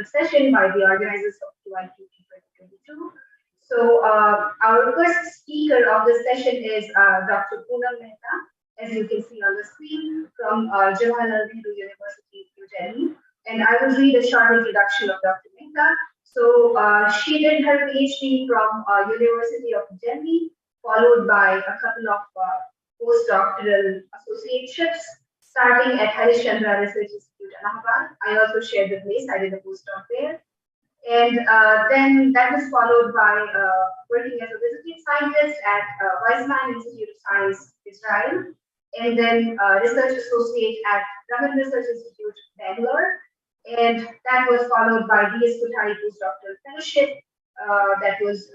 session by the organizers of QIQT 2022. So our first speaker of this session is Dr. Poonam Mehta, as you can see on the screen, from Jawaharlal Nehru University, New Delhi. And I will read a short introduction of Dr. Mehta. So she did her PhD from University of Delhi, followed by a couple of postdoctoral associateships, starting at Harish Chandra Research Institute, Allahabad. I also shared the place. I did a postdoc there. And then that was followed by working as a visiting scientist at Weizmann Institute of Science, Israel, and then research associate at Raman Research Institute, Bangalore. And that was followed by D.S. Kothari postdoctoral fellowship that was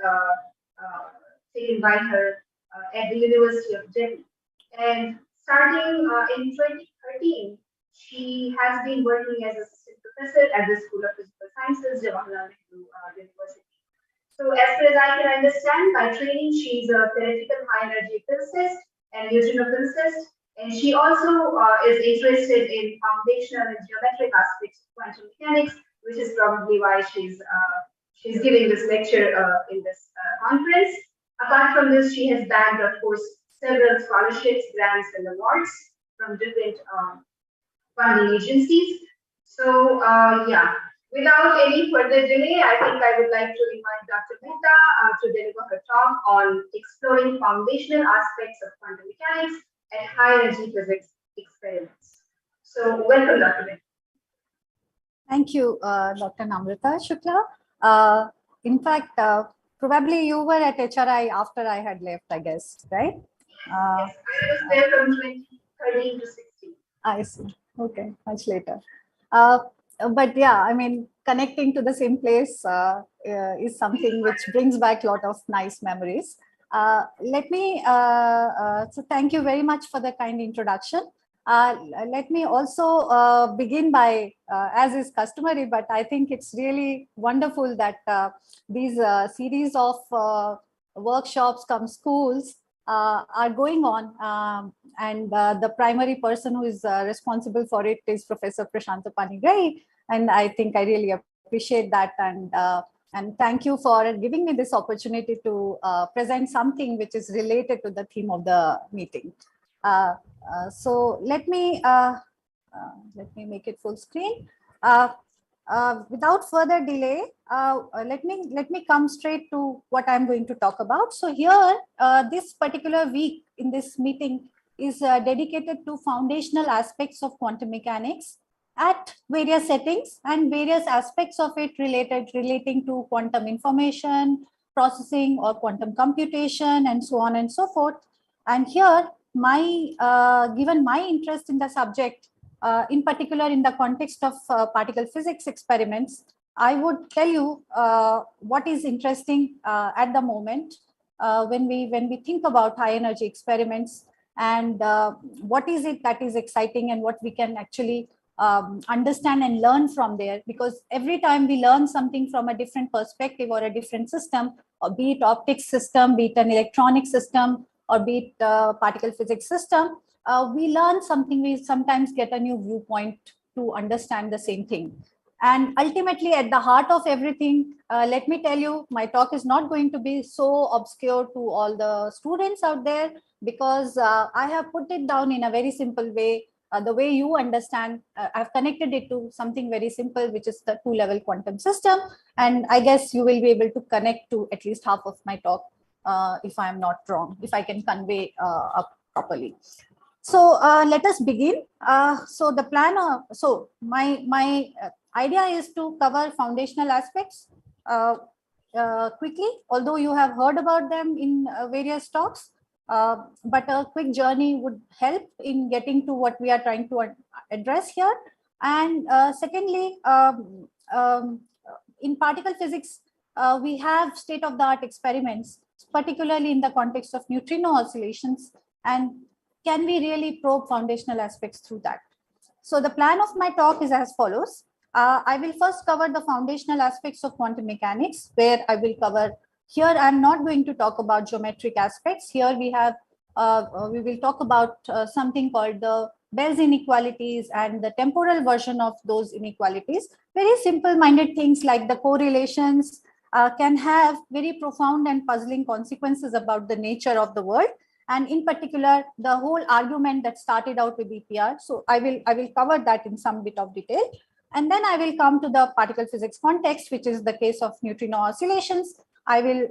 taken by her at the University of Delhi. And starting in 2013, she has been working as assistant professor at the School of Physical Sciences, Jawaharlal Nehru University. So as far as I can understand, by training, she's a theoretical high-energy physicist and neutrino physicist, and she also is interested in foundational and geometric aspects of quantum mechanics, which is probably why she's giving this lecture in this conference. Apart from this, she has bagged, of course, several scholarships, grants, and awards from different funding agencies. So yeah, without any further delay, I think I would like to invite Dr. Mehta to deliver her talk on exploring foundational aspects of quantum mechanics and high energy physics experiments. So welcome, Dr. Mehta. Thank you, Dr. Namrata Shukla. In fact, probably you were at HRI after I had left, I guess, right? Yes, I was there from 2013 to 16. I see. Okay, much later. But yeah, I mean, connecting to the same place is something which brings back a lot of nice memories. So thank you very much for the kind introduction. Let me also begin by, as is customary, but I think it's really wonderful that these series of workshops come schools are going on, and the primary person who is responsible for it is Professor Prashanta Panigrahi, and I think I really appreciate that, and thank you for giving me this opportunity to present something which is related to the theme of the meeting. So let me make it full screen. Without further delay, let me come straight to what I'm going to talk about. So here, this particular week in this meeting is dedicated to foundational aspects of quantum mechanics at various settings and various aspects of it relating to quantum information processing or quantum computation and so on and so forth. And here, given my interest in the subject, in particular in the context of particle physics experiments, I would tell you what is interesting at the moment when we think about high energy experiments, and what is it that is exciting and what we can actually understand and learn from there. Because every time we learn something from a different perspective or a different system, or be it optics system, be it an electronic system, or be it particle physics system, we learn something, we sometimes get a new viewpoint to understand the same thing. And ultimately, at the heart of everything, let me tell you, my talk is not going to be so obscure to all the students out there, because I have put it down in a very simple way. The way you understand, I've connected it to something very simple, which is the two-level quantum system. And I guess you will be able to connect to at least half of my talk, if I'm not wrong, if I can convey up properly. So let us begin. So the plan, my idea is to cover foundational aspects quickly, although you have heard about them in various talks. But a quick journey would help in getting to what we are trying to address here. And secondly, in particle physics, we have state-of-the-art experiments, particularly in the context of neutrino oscillations. And can we really probe foundational aspects through that? So the plan of my talk is as follows. I will first cover the foundational aspects of quantum mechanics, where I will cover. Here, I'm not going to talk about geometric aspects. Here we will talk about something called the Bell's inequalities and the temporal version of those inequalities. very simple-minded things like the correlations can have very profound and puzzling consequences about the nature of the world. And in particular, the whole argument that started out with EPR. So I will cover that in some bit of detail. And then I will come to the particle physics context, which is the case of neutrino oscillations. I will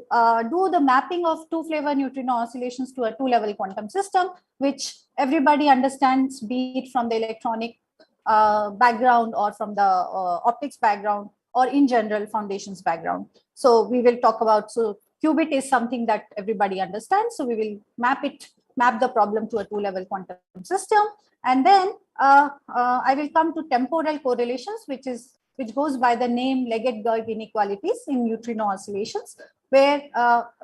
do the mapping of two-flavor neutrino oscillations to a two-level quantum system, which everybody understands, be it from the electronic background or from the optics background, or in general foundations background. So we will talk about, so QIQT is something that everybody understands. So we will map the problem to a two-level quantum system. And then I will come to temporal correlations, which goes by the name Leggett-Garg inequalities in neutrino oscillations, where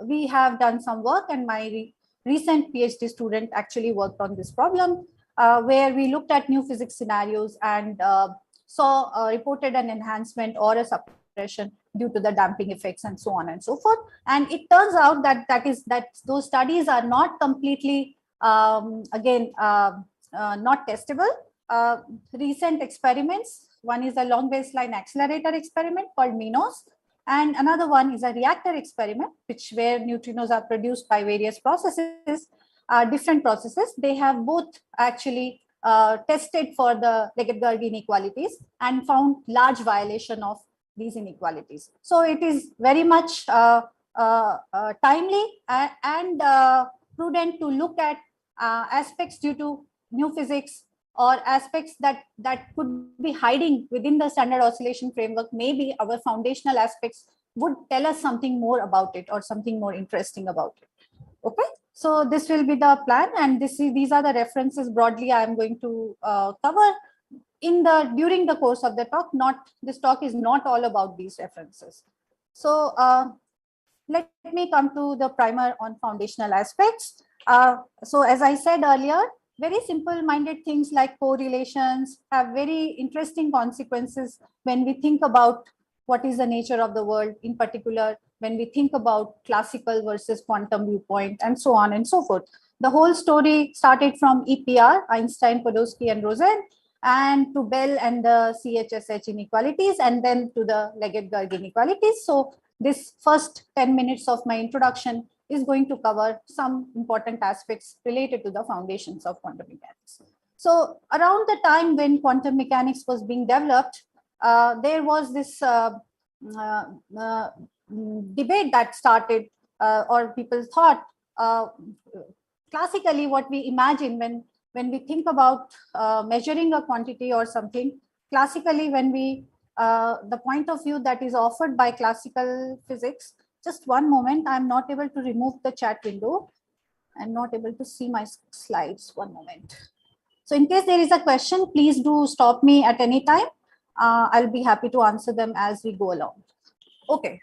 we have done some work, and my recent PhD student actually worked on this problem, where we looked at new physics scenarios and reported an enhancement or a suppression due to the damping effects and so on and so forth. And it turns out that those studies are not completely, not testable. Recent experiments, one is a long baseline accelerator experiment called MINOS, and another one is a reactor experiment, where neutrinos are produced by various processes, different processes. They have both actually tested for the Leggett-Garg inequalities and found large violation of these inequalities. So it is very much timely and prudent to look at aspects due to new physics, or aspects that could be hiding within the standard oscillation framework. Maybe our foundational aspects would tell us something more about it, or something more interesting about it. Okay, so this will be the plan, and these are the references broadly I am going to cover during the course of the talk. This talk is not all about these references. So let me come to the primer on foundational aspects. So as I said earlier, very simple-minded things like correlations have very interesting consequences when we think about what is the nature of the world, in particular, when we think about classical versus quantum viewpoint, and so on and so forth. The whole story started from EPR, Einstein, Podolsky, and Rosen, and to Bell and the CHSH inequalities, and then to the Leggett-Garg inequalities. So this first 10 minutes of my introduction is going to cover some important aspects related to the foundations of quantum mechanics. So around the time when quantum mechanics was being developed, there was this debate that started, or people thought, classically what we imagine when we think about measuring a quantity or something, classically when the point of view that is offered by classical physics. Just one moment, I'm not able to remove the chat window. I'm not able to see my slides. One moment. So in case there is a question, please do stop me at any time. I'll be happy to answer them as we go along. Okay.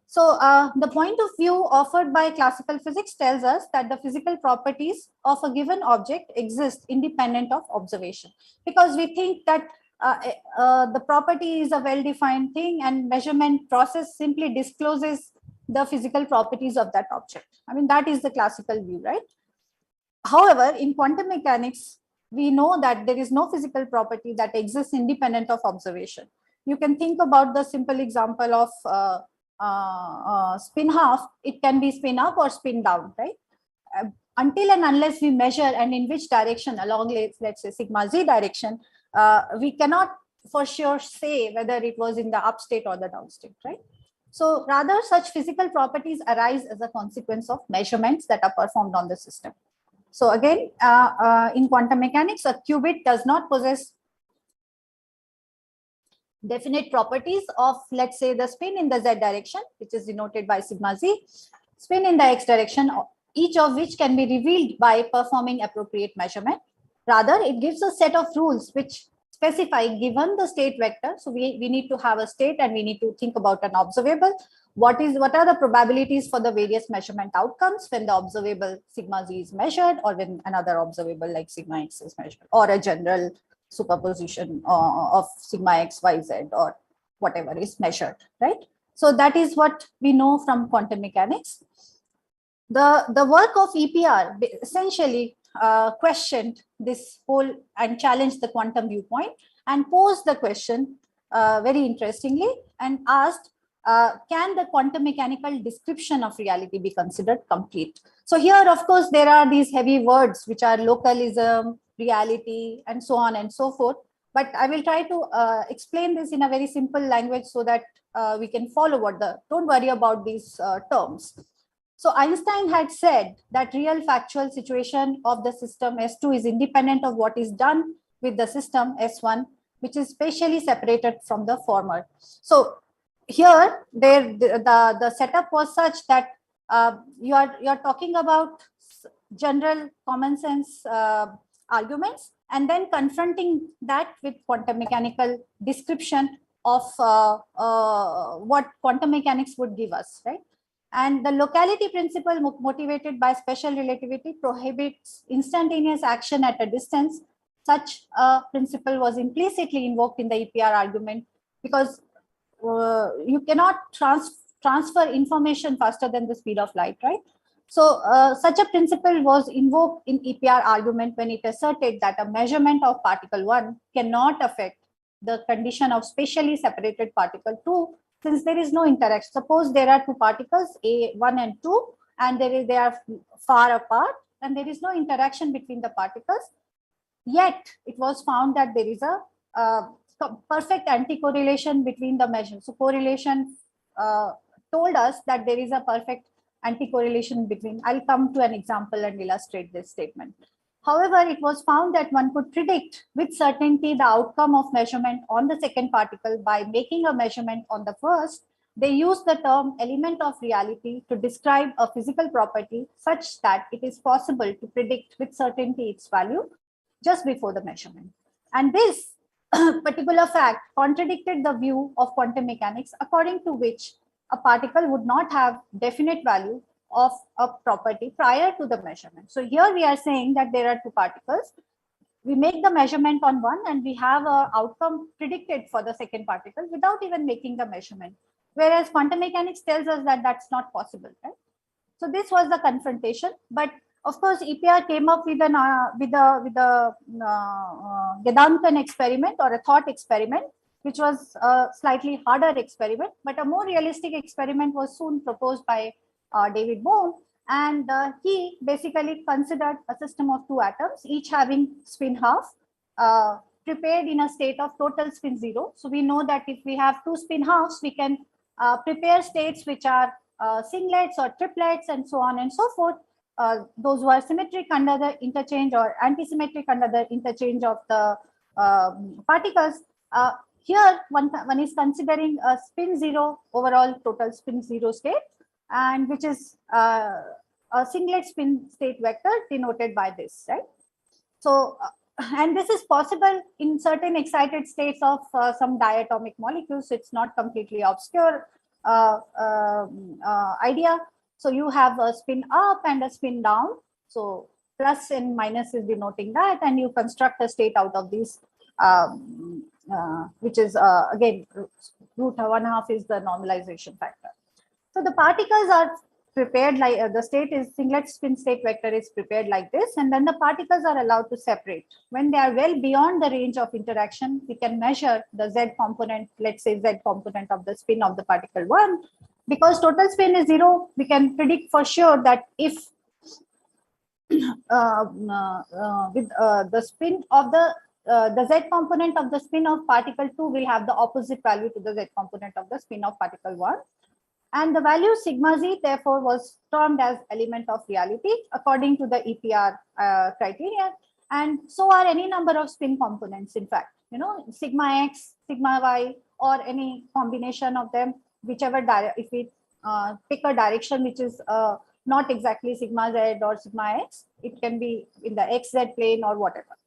So the point of view offered by classical physics tells us that the physical properties of a given object exist independent of observation, because we think that the property is a well-defined thing, and measurement process simply discloses the physical properties of that object. I mean, that is the classical view, right? However, in quantum mechanics, we know that there is no physical property that exists independent of observation. You can think about the simple example of spin half. It can be spin up or spin down, right? Until and unless we measure and in which direction along, let's say sigma z direction, we cannot for sure say whether it was in the up state or the down state, right? So rather, such physical properties arise as a consequence of measurements that are performed on the system. So again, in quantum mechanics, a qubit does not possess definite properties of, let's say, the spin in the z direction, which is denoted by sigma z, spin in the x direction, each of which can be revealed by performing appropriate measurement. Rather, it gives a set of rules which specify, given the state vector. So we need to have a state, and we need to think about an observable. What are the probabilities for the various measurement outcomes when the observable sigma z is measured, or when another observable like sigma x is measured, or a general superposition of sigma x, y, z, or whatever is measured, right? So that is what we know from quantum mechanics. The work of EPR essentially questioned this whole and challenged the quantum viewpoint and posed the question very interestingly and asked, can the quantum mechanical description of reality be considered complete? So here, of course, there are these heavy words which are localism, reality, and so on and so forth. But I will try to explain this in a very simple language so that we can follow don't worry about these terms. So Einstein had said that real factual situation of the system S2 is independent of what is done with the system S1, which is spatially separated from the former. So here, the setup was such that you're talking about general common sense arguments and then confronting that with quantum mechanical description of what quantum mechanics would give us, right? And the locality principle motivated by special relativity prohibits instantaneous action at a distance. Such a principle was implicitly invoked in the EPR argument because you cannot transfer information faster than the speed of light, right? So such a principle was invoked in EPR argument when it asserted that a measurement of particle 1 cannot affect the condition of spatially separated particle 2, since there is no interaction. Suppose there are two particles, A1 and 2, and they are far apart, and there is no interaction between the particles. Yet it was found that there is a perfect anti-correlation between the measures. So correlation told us that there is a perfect anti-correlation between. I'll come to an example and illustrate this statement. However, it was found that one could predict with certainty the outcome of measurement on the second particle by making a measurement on the first. They used the term element of reality to describe a physical property such that it is possible to predict with certainty its value just before the measurement. And this particular fact contradicted the view of quantum mechanics, according to which a particle would not have definite value of a property prior to the measurement. So here we are saying that there are two particles. We make the measurement on one and we have an outcome predicted for the second particle without even making the measurement. Whereas quantum mechanics tells us that that's not possible, right? So this was the confrontation. But of course, EPR came up with a Gedanken experiment or a thought experiment, which was a slightly harder experiment, but a more realistic experiment was soon proposed by David Bohm, and he basically considered a system of two atoms, each having spin half, prepared in a state of total spin 0. So we know that if we have two spin halves, we can prepare states which are singlets or triplets and so on and so forth. Those who are symmetric under the interchange or anti-symmetric under the interchange of the particles. Here, one is considering a spin 0 overall total spin 0 state, and which is a singlet spin state vector denoted by this, right? So, and this is possible in certain excited states of some diatomic molecules. It's not completely obscure idea. So you have a spin up and a spin down. So plus and minus is denoting that, and you construct a state out of these, which is again root 1/2 is the normalization factor. So the particles are prepared like the state is singlet spin state vector is prepared like this, and then the particles are allowed to separate. When they are well beyond the range of interaction, we can measure the Z component, let's say Z component of the spin of the particle 1. Because total spin is 0, we can predict for sure that if with the spin of the Z component of the spin of particle 2 will have the opposite value to the Z component of the spin of particle 1. And the value sigma Z therefore was termed as element of reality according to the EPR criteria. And so are any number of spin components, in fact, sigma X, sigma Y, or any combination of them, whichever if we pick a direction which is not exactly sigma Z or sigma X, it can be in the XZ plane or whatever.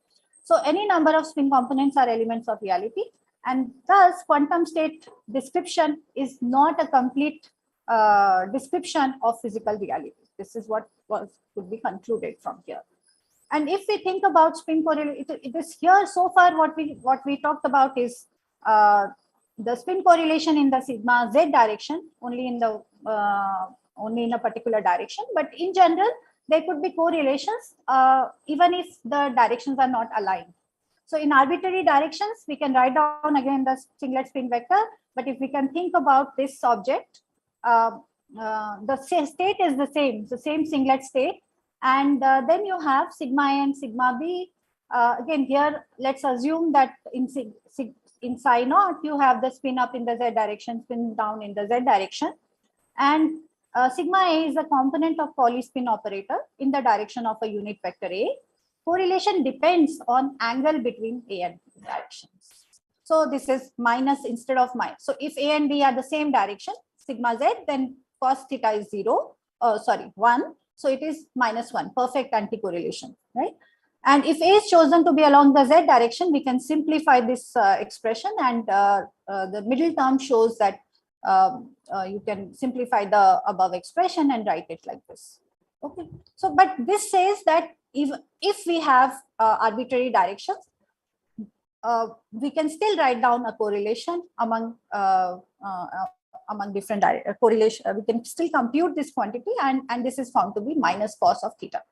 So any number of spin components are elements of reality, and thus quantum state description is not a complete description of physical reality. This is what could be concluded from here. And if we think about spin correlation, it is here so far what we talked about is the spin correlation in the sigma Z direction, only in a particular direction. But in general, there could be correlations even if the directions are not aligned. So in arbitrary directions, we can write down again the singlet spin vector. But if we can think about this object, the state is the same singlet state. And then you have sigma A and sigma B. Again, here, let's assume that in psi naught, you have the spin up in the z direction, spin down in the z direction. And sigma A is a component of Pauli spin operator in the direction of a unit vector A. Correlation depends on angle between A and B directions. So this is minus instead of minus. So if A and B are the same direction, sigma z, then cos theta is 1. So it is -1, perfect anti-correlation, right? And if A is chosen to be along the z direction, we can simplify this expression, and the middle term shows that you can simplify the above expression and write it like this. Okay. So, but this says that if we have arbitrary directions, we can still write down a correlation among different correlation. We can still compute this quantity, and this is found to be minus cos of theta.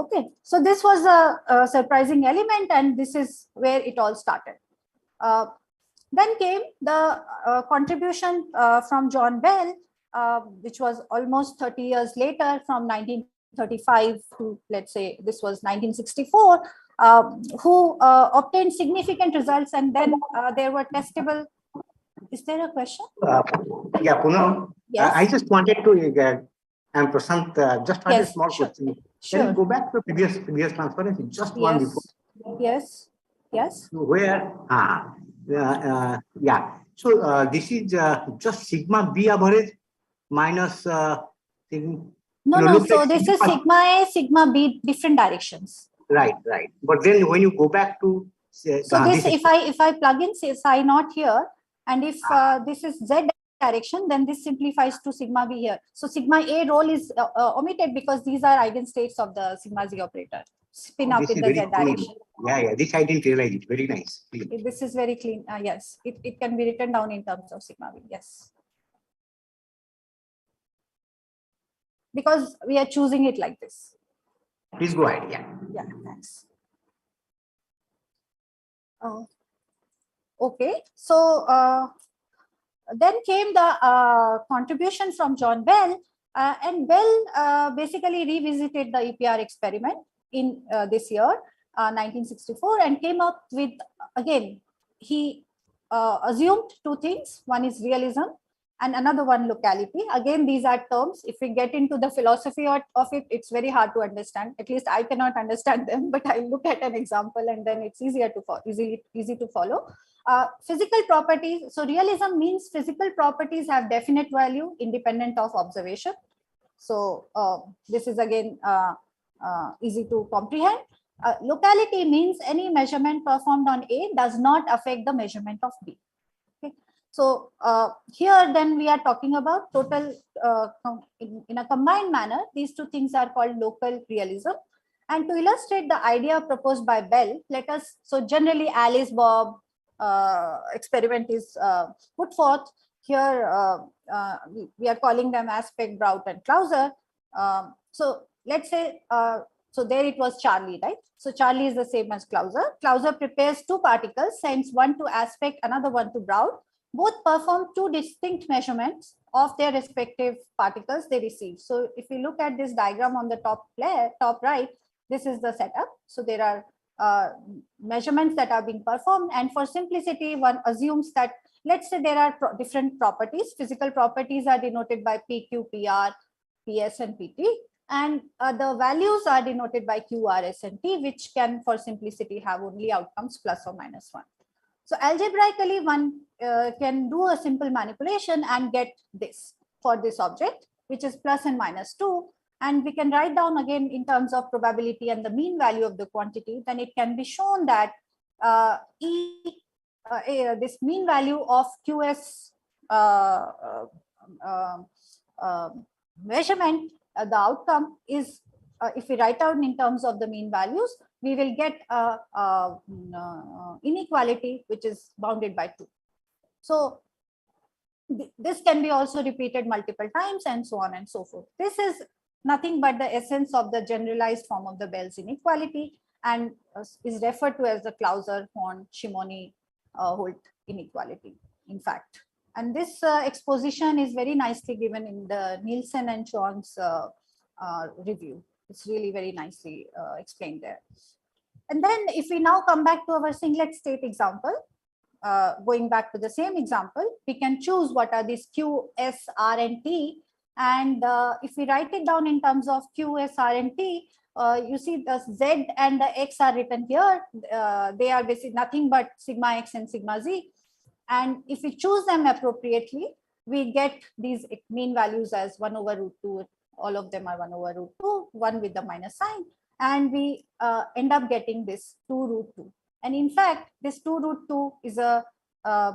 Okay, so this was a surprising element, and this is where it all started. Then came the contribution from John Bell, which was almost 30 years later, from 1935 to, let's say, this was 1964, who obtained significant results, and then there were testable. Is there a question? Yeah, Poonam. Yes. I just wanted to, and Prashant, just one small sure. question. Sure. Can you go back to previous transparency? Just one before. Yes. Where? Yeah. So this is just sigma B average minus. No. So this is sigma A, sigma B, different directions. Right. But then when you go back to so this, if I plug in say psi naught here, and if this is z direction, then this simplifies to sigma B here. So sigma A role is omitted because these are eigenstates of the sigma Z operator. Spin up in the z direction. Yeah. This I didn't realize it. Very nice. This is very clean. Yes, it can be written down in terms of sigma B. Yes. Because we are choosing it like this. Please go ahead. Yeah, thanks. Okay, so then came the contribution from John Bell, and Bell basically revisited the EPR experiment in this year, 1964, and came up with, again, he assumed two things. One is realism, and another one locality. Again, these are terms. If we get into the philosophy of it, it's very hard to understand. At least I cannot understand them, but I look at an example and then it's easier to easy to follow. Physical properties. So realism means physical properties have definite value independent of observation. So this is again easy to comprehend. Locality means any measurement performed on A does not affect the measurement of B. So here then we are talking about total in a combined manner. These two things are called local realism. And to illustrate the idea proposed by Bell, so generally Alice Bob experiment is put forth. Here we are calling them Aspect, Brout and Clauser. So let's say, so there it was Charlie, right? So Charlie is the same as Clauser. Clauser prepares two particles, sends one to Aspect, another one to Brout. Both perform two distinct measurements of their respective particles they receive. So if you look at this diagram on the top right, this is the setup. So there are measurements that are being performed, and for simplicity, one assumes that, let's say there are different properties. Physical properties are denoted by PQ, PR, PS, and PT, and the values are denoted by Q, R, S, and T, which can, for simplicity, have only outcomes plus or minus 1. So algebraically, one can do a simple manipulation and get this for this object, which is plus and minus 2. And we can write down again in terms of probability and the mean value of the quantity. Then it can be shown that this mean value of QS measurement, the outcome is, if we write out in terms of the mean values, we will get inequality which is bounded by 2. So this can be also repeated multiple times and so on and so forth. This is nothing but the essence of the generalized form of the Bell's inequality. and is referred to as the Clauser-Horn-Shimony-Holt inequality, in fact. And this exposition is very nicely given in the Nielsen and Chon's review. It's really very nicely explained there. And then if we now come back to our singlet state example, going back to the same example, we can choose what are these Q, S, R, and T. And if we write it down in terms of Q, S, R, and T, you see the Z and the X are written here. They are basically nothing but sigma X and sigma Z. And if we choose them appropriately, we get these mean values as 1 over root 2. All of them are 1 over root 2, 1 with the minus sign. And we end up getting this 2 root 2. And in fact, this 2 root 2 is a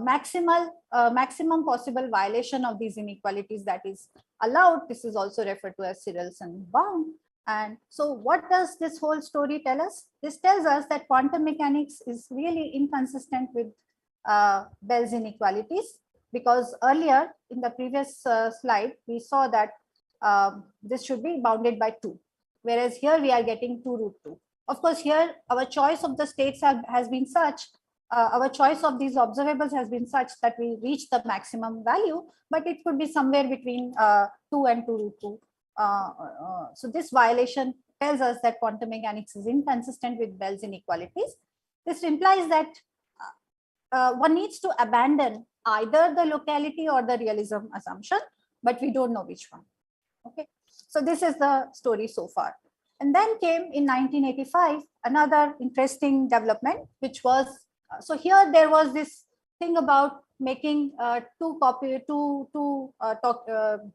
maximum possible violation of these inequalities that is allowed. This is also referred to as Cyrilson bound. And so what does this whole story tell us? This tells us that quantum mechanics is really inconsistent with Bell's inequalities, because earlier in the previous slide, we saw that this should be bounded by 2, whereas here we are getting 2 root 2. Of course, here our choice of the states has been such, our choice of these observables has been such that we reach the maximum value, but it could be somewhere between 2 and 2 root 2. So this violation tells us that quantum mechanics is inconsistent with Bell's inequalities. This implies that one needs to abandon either the locality or the realism assumption, but we don't know which one. Okay, so this is the story so far. And then came in 1985 another interesting development, which was so here there was this thing about making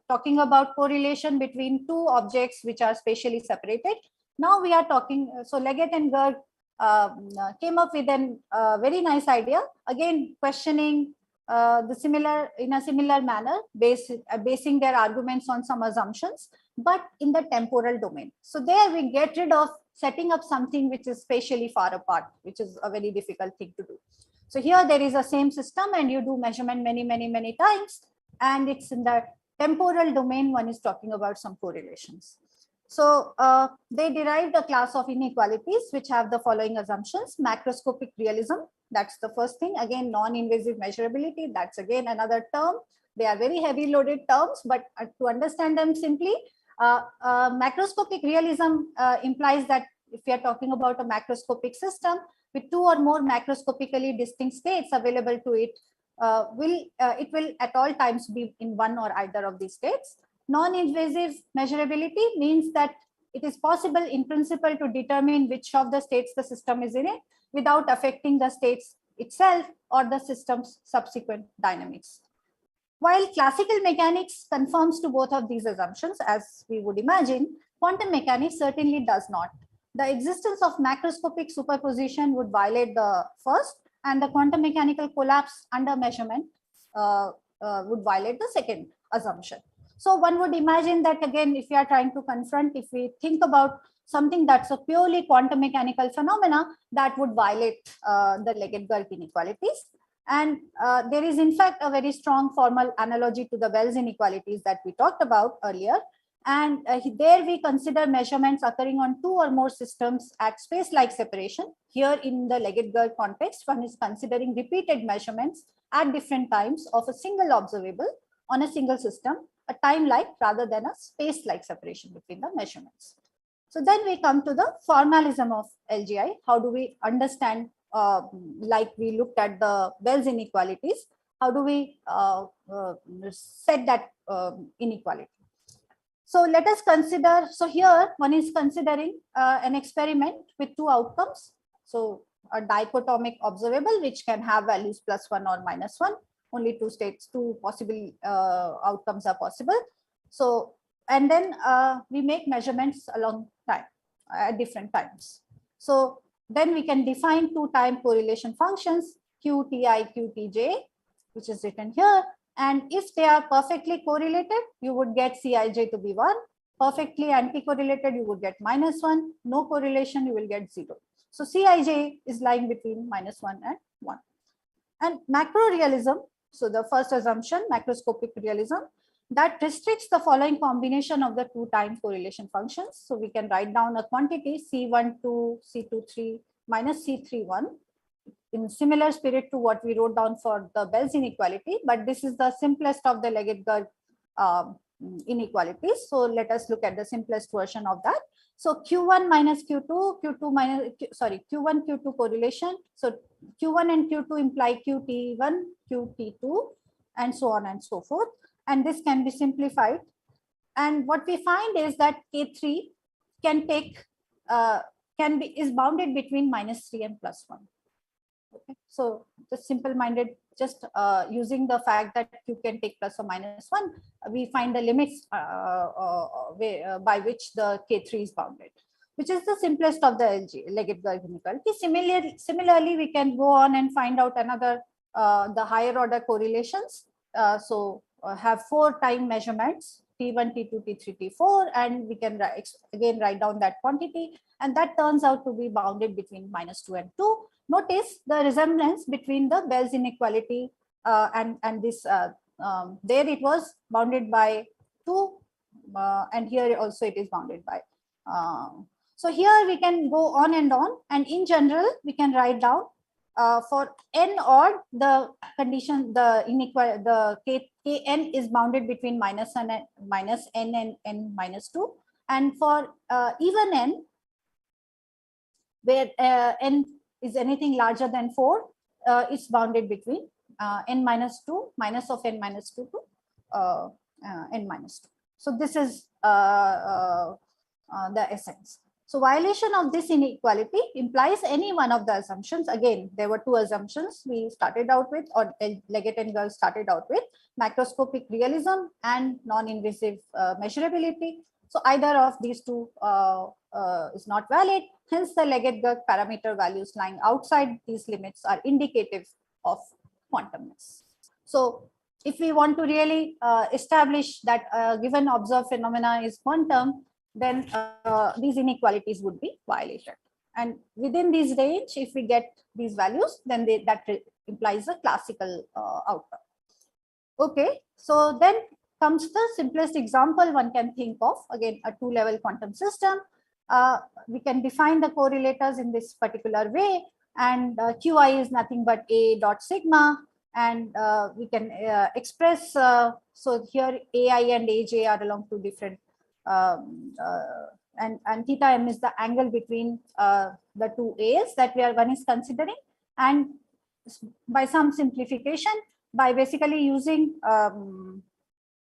talking about correlation between two objects which are spatially separated. Now we are talking, so Leggett and Garg came up with a very nice idea, again questioning in a similar manner, basing their arguments on some assumptions, but in the temporal domain. So there we get rid of setting up something which is spatially far apart, which is a very difficult thing to do. So here there is a same system and you do measurement many times, and it's in the temporal domain one is talking about some correlations. So they derived a class of inequalities which have the following assumptions: macroscopic realism, that's the first thing. Again, non-invasive measurability, that's again another term. They are very heavy loaded terms, but to understand them simply, macroscopic realism implies that if we are talking about a macroscopic system with two or more macroscopically distinct states available to it, it will at all times be in one or either of these states. Non-invasive measurability means that it is possible in principle to determine which of the states the system is in it without affecting the states itself or the system's subsequent dynamics. While classical mechanics conforms to both of these assumptions, as we would imagine, quantum mechanics certainly does not. The existence of macroscopic superposition would violate the first, and the quantum mechanical collapse under measurement would violate the second assumption. So one would imagine that, again, if we are trying to confront, if we think about something that's a purely quantum mechanical phenomena, that would violate the Leggett-Garg inequalities. And there is, in fact, a very strong formal analogy to the Bell's inequalities that we talked about earlier. And there we consider measurements occurring on two or more systems at space-like separation. Here in the Leggett-Garg context, one is considering repeated measurements at different times of a single observable on a single system, a time-like rather than a space-like separation between the measurements. So then we come to the formalism of LGI. How do we understand, like we looked at the Bell's inequalities, how do we set that inequality? So let us consider, so here one is considering an experiment with two outcomes. So a dichotomic observable which can have values +1 or -1. Only two states, two possible outcomes are possible. So, and then we make measurements along time at different times. So then we can define two time correlation functions, QTI, QTJ, which is written here. And if they are perfectly correlated, you would get Cij to be 1. Perfectly anti-correlated, you would get -1. No correlation, you will get 0. So Cij is lying between -1 and 1. And macro realism, so the first assumption, macroscopic realism, that restricts the following combination of the two time correlation functions. So we can write down a quantity C12, C23 minus C31 in similar spirit to what we wrote down for the Bell's inequality, but this is the simplest of the Leggett-Garg inequalities. So let us look at the simplest version of that. So Q1 minus Q2, Q1, Q2 correlation. So Q1 and Q2 imply QT1, QT2, and so on and so forth. And this can be simplified. And what we find is that K3 can take, is bounded between -3 and +1. Okay. So just simple-minded, just using the fact that Q can take +or -1, we find the limits by which the K3 is bounded, which is the simplest of the Leggett-Garg inequality. Similarly, we can go on and find out another, the higher order correlations. Have 4 time measurements, T1, T2, T3, T4, and we can again write down that quantity, and that turns out to be bounded between -2 and 2. Notice the resemblance between the Bell's inequality and this. There it was bounded by 2, and here also it is bounded by. So here we can go on, and in general we can write down for n odd, the condition, the inequality, the Kn is bounded between -n and n -2, and for even n, where n is anything larger than 4, it's bounded between n -2, minus of n -2 to n -2. So this is the essence. So violation of this inequality implies any one of the assumptions. Again, there were 2 assumptions we started out with, or Leggett and Garg started out with: macroscopic realism and non-invasive measurability. So either of these 2 is not valid. Hence, the Leggett-Garg parameter values lying outside these limits are indicative of quantumness. So if we want to really establish that a given observed phenomena is quantum, then these inequalities would be violated. And within this range, if we get these values, then that implies a classical outcome. Okay, so then comes the simplest example one can think of, again, a 2-level quantum system. We can define the correlators in this particular way, and Qi is nothing but A dot sigma, and we can express, so here Ai and Aj are along 2 different, and theta m is the angle between the 2 A's that one is considering, and by some simplification, by basically using,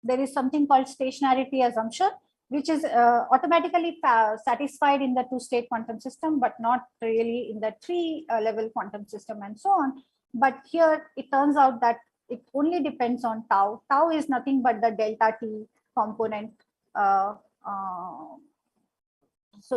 there is something called stationarity assumption, which is automatically satisfied in the 2-state quantum system, but not really in the 3-level quantum system and so on. But here it turns out that it only depends on tau. Tau is nothing but the delta T component. So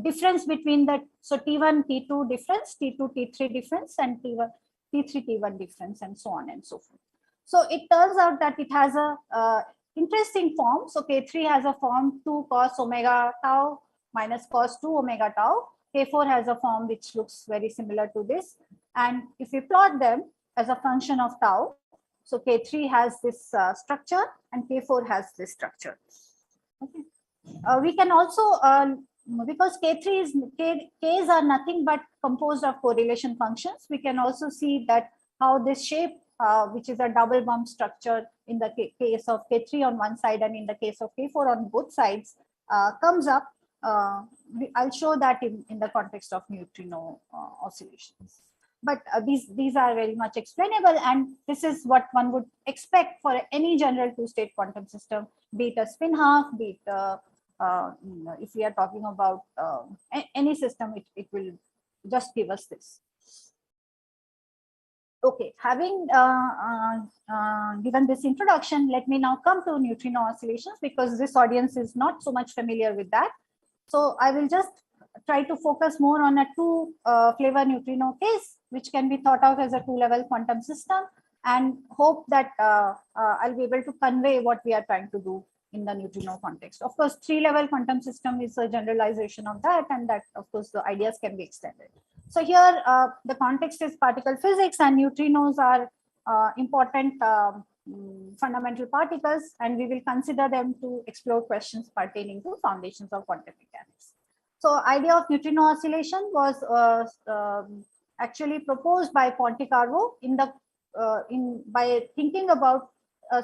difference between the, so T1, T2 difference, T2, T3 difference, and T1, T3, T1 difference, and so on and so forth. So it turns out that it has a interesting form. So K3 has a form 2 cos omega tau minus cos 2 omega tau. K4 has a form which looks very similar to this. And if we plot them as a function of tau, so K3 has this structure and K4 has this structure. Okay. We can also, because Ks are nothing but composed of correlation functions, we can also see that how this shape, which is a double bump structure in the case of K3 on one side and in the case of K4 on both sides, comes up. I'll show that in the context of neutrino oscillations. But these are very much explainable, and this is what one would expect for any general 2-state quantum system, be it a spin half, be it if we are talking about any system, it will just give us this. Okay, having given this introduction, let me now come to neutrino oscillations, because this audience is not so much familiar with that. So I will just try to focus more on a 2-flavor neutrino case, which can be thought of as a 2-level quantum system, and hope that I'll be able to convey what we are trying to do in the neutrino context. Of course, 3-level quantum system is a generalization of that, and that, of course, the ideas can be extended. So here, the context is particle physics, and neutrinos are important fundamental particles, and we will consider them to explore questions pertaining to foundations of quantum mechanics. So idea of neutrino oscillation was actually proposed by Pontecarvo by thinking about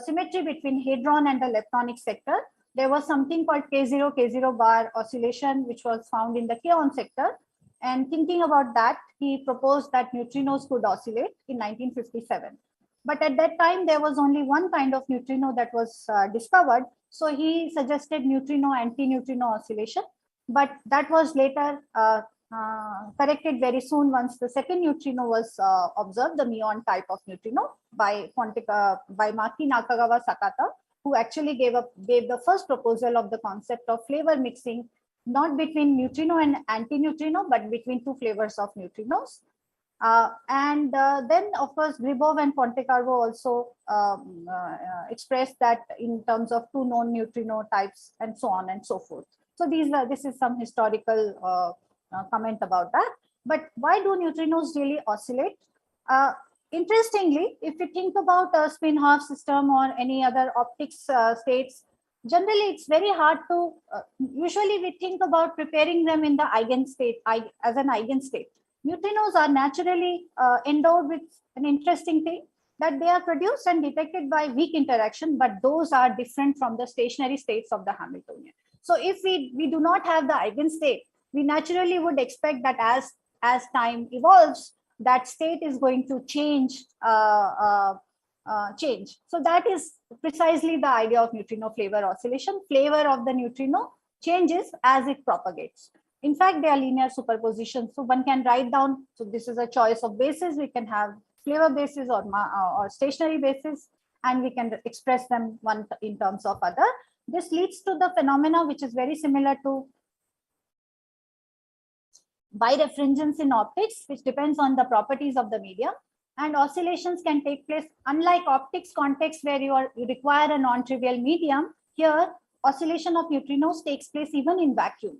symmetry between hadron and the leptonic sector. There was something called K0, K0 bar oscillation, which was found in the kaon sector. And thinking about that, he proposed that neutrinos could oscillate in 1957. But at that time, there was only one kind of neutrino that was discovered. So he suggested neutrino anti-neutrino oscillation. But that was later corrected very soon once the second neutrino was observed, the muon type of neutrino by Maki Nakagawa Sakata, who actually gave the first proposal of the concept of flavor mixing, not between neutrino and anti-neutrino, but between two flavors of neutrinos. Then, of course, Gribov and Pontecarvo also expressed that in terms of two known neutrino types and so on and so forth. So this is some historical comment about that. But why do neutrinos really oscillate? Interestingly, if you think about a spin-half system or any other optics states, generally it's very hard to, usually we think about preparing them in the eigenstate, as an eigenstate. Neutrinos are naturally endowed with an interesting thing, that they are produced and detected by weak interaction, but those are different from the stationary states of the Hamiltonian. So if we do not have the eigenstate, we naturally would expect that as time evolves, that state is going to change. So that is precisely the idea of neutrino flavor oscillation. Flavor of the neutrino changes as it propagates. In fact, they are linear superpositions. So one can write down, so this is a choice of bases. We can have flavor bases or stationary bases, and we can express them one in terms of other. This leads to the phenomena which is very similar to birefringence in optics, which depends on the properties of the medium. And oscillations can take place, unlike optics context where you require a non-trivial medium. Here, oscillation of neutrinos takes place even in vacuum.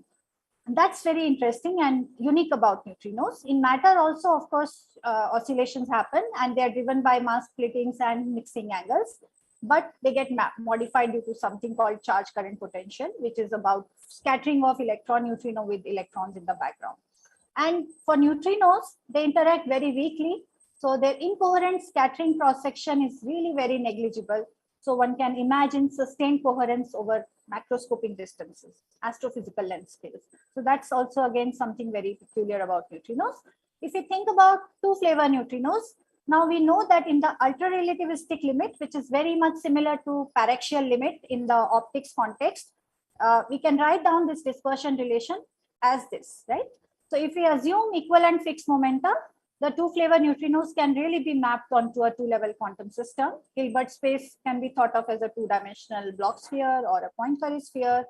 And that's very interesting and unique about neutrinos. In matter also, of course, oscillations happen, and they're driven by mass splittings and mixing angles, but they get modified due to something called charge current potential, which is about scattering of electron neutrino with electrons in the background. And for neutrinos, they interact very weakly. So their incoherent scattering cross-section is really very negligible. So one can imagine sustained coherence over macroscopic distances, astrophysical length scales. So that's also again something very peculiar about neutrinos. If you think about two flavor neutrinos, now we know that in the ultra-relativistic limit, which is very much similar to paraxial limit in the optics context, we can write down this dispersion relation as this, right? So if we assume equivalent fixed momenta, the two flavor neutrinos can really be mapped onto a two-level quantum system. Hilbert space can be thought of as a two-dimensional Bloch sphere or a Poincare sphere,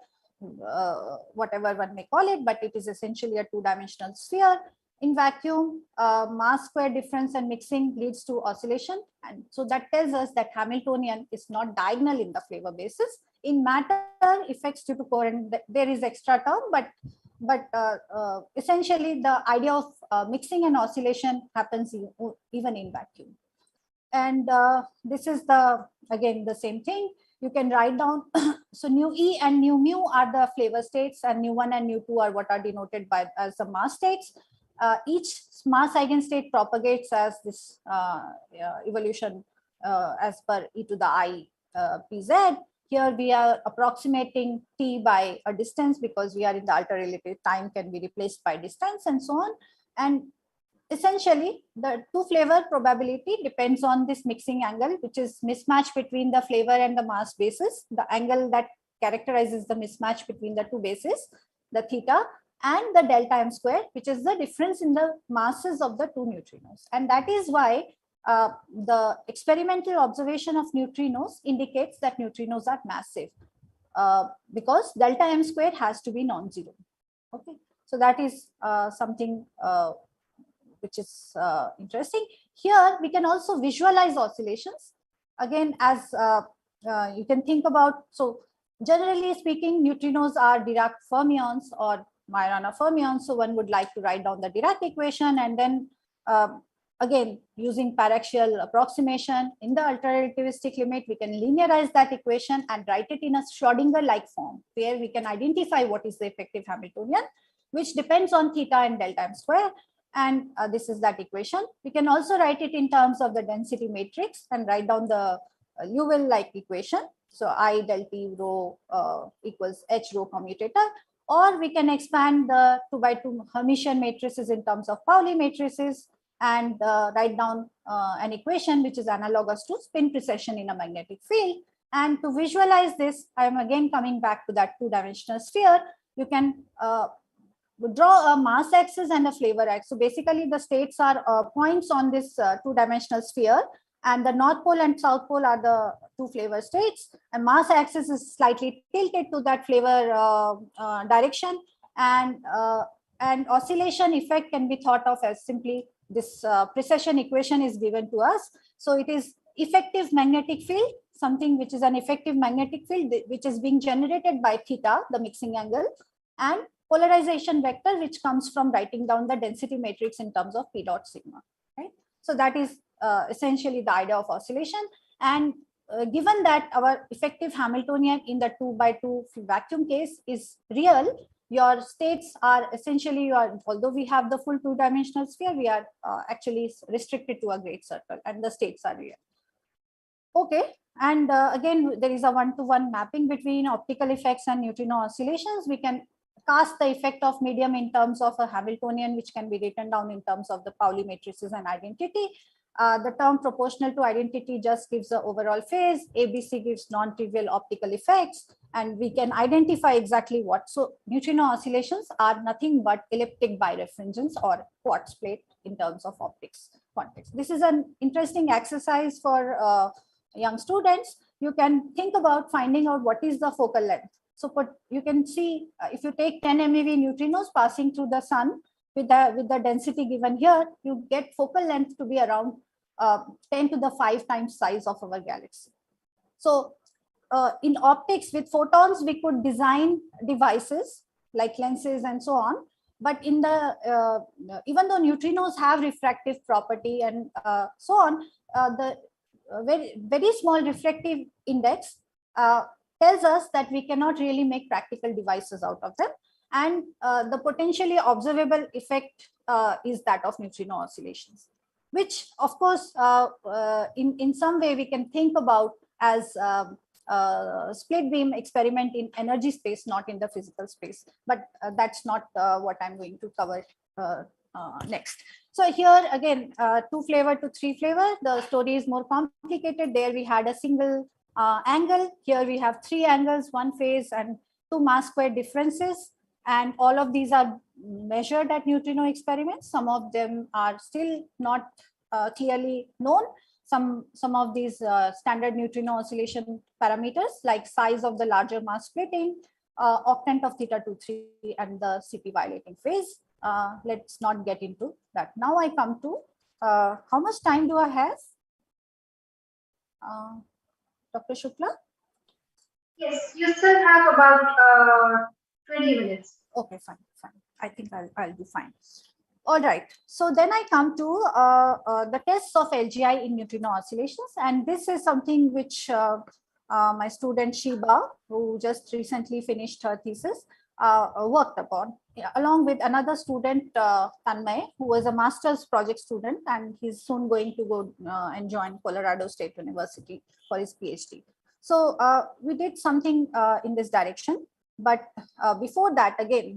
whatever one may call it, but it is essentially a two-dimensional sphere. In vacuum, mass square difference and mixing leads to oscillation. And so that tells us that Hamiltonian is not diagonal in the flavor basis. In matter, effects due to coherent, there is extra term, but essentially the idea of mixing and oscillation happens even in vacuum. And this is again the same thing. You can write down, so nu E and nu mu are the flavor states, and nu1 and nu2 are what are denoted by as the mass states. Each mass eigenstate propagates as this evolution as per e to the I pz. Here we are approximating t by a distance because we are in the ultra-relative, time can be replaced by distance and so on. And essentially the two flavor probability depends on this mixing angle, which is mismatch between the flavor and the mass basis, the angle that characterizes the mismatch between the two bases, the theta, and the delta m square, which is the difference in the masses of the two neutrinos. And that is why the experimental observation of neutrinos indicates that neutrinos are massive because delta m square has to be non-zero. Okay, so that is something which is interesting. Here we can also visualize oscillations. Again, as you can think about, so generally speaking, neutrinos are Dirac fermions or Majorana fermions. So one would like to write down the Dirac equation and then again, using paraxial approximation in the ultra-relativistic limit, we can linearize that equation and write it in a Schrodinger-like form, where we can identify what is the effective Hamiltonian, which depends on theta and delta m square. And this is that equation. We can also write it in terms of the density matrix and write down the Liouville-like equation. So I del T rho equals H rho commutator. Or we can expand the 2 by 2 Hermitian matrices in terms of Pauli matrices and write down an equation which is analogous to spin precession in a magnetic field. And to visualize this, I am again coming back to that 2-dimensional sphere. You can draw a mass axis and a flavor axis. So basically the states are points on this 2-dimensional sphere, and the North Pole and South Pole are the 2 flavor states, and mass axis is slightly tilted to that flavor direction, and oscillation effect can be thought of as simply this precession equation is given to us. So it is effective magnetic field, something which is an effective magnetic field which is being generated by theta, the mixing angle, and polarization vector which comes from writing down the density matrix in terms of P dot sigma, right? So that is essentially the idea of oscillation. And given that our effective Hamiltonian in the 2 by 2 vacuum case is real, your states are essentially, although we have the full 2-dimensional sphere, we are actually restricted to a great circle, and the states are real. Okay, and again, there is a one-to-one mapping between optical effects and neutrino oscillations. We can cast the effect of medium in terms of a Hamiltonian, which can be written down in terms of the Pauli matrices and identity. The term proportional to identity just gives the overall phase. ABC gives non-trivial optical effects, and we can identify exactly what. So neutrino oscillations are nothing but elliptic birefringence or quartz plate in terms of optics context. This is an interesting exercise for young students. You can think about finding out what is the focal length. So you can see if you take 10 MeV neutrinos passing through the sun with the density given here, you get focal length to be around 10 to the 5 times size of our galaxy. So in optics with photons, we could design devices like lenses and so on. But in the even though neutrinos have refractive property and so on, the very small refractive index tells us that we cannot really make practical devices out of them. And the potentially observable effect is that of neutrino oscillations, which of course in some way we can think about as split beam experiment in energy space, not in the physical space. But that's not what I'm going to cover next. So here again, 2 flavor to 3 flavor, the story is more complicated. There we had a single angle. Here we have 3 angles, 1 phase and 2 mass square differences. And all of these are measured at neutrino experiments. Some of them are still not clearly known. Some of these standard neutrino oscillation parameters like size of the larger mass splitting, octant of theta 2, 3 and the CP violating phase. Let's not get into that. Now I come to how much time do I have? Dr. Shukla? Yes, you still have about 20 minutes. Okay, fine. I think I'll do fine. All right. So then I come to the tests of LGI in neutrino oscillations, and this is something which my student Shiba, who just recently finished her thesis, worked upon, along with another student, Tanmay, who was a master's project student, and he's soon going to go and join Colorado State University for his PhD. So we did something in this direction. But before that, again,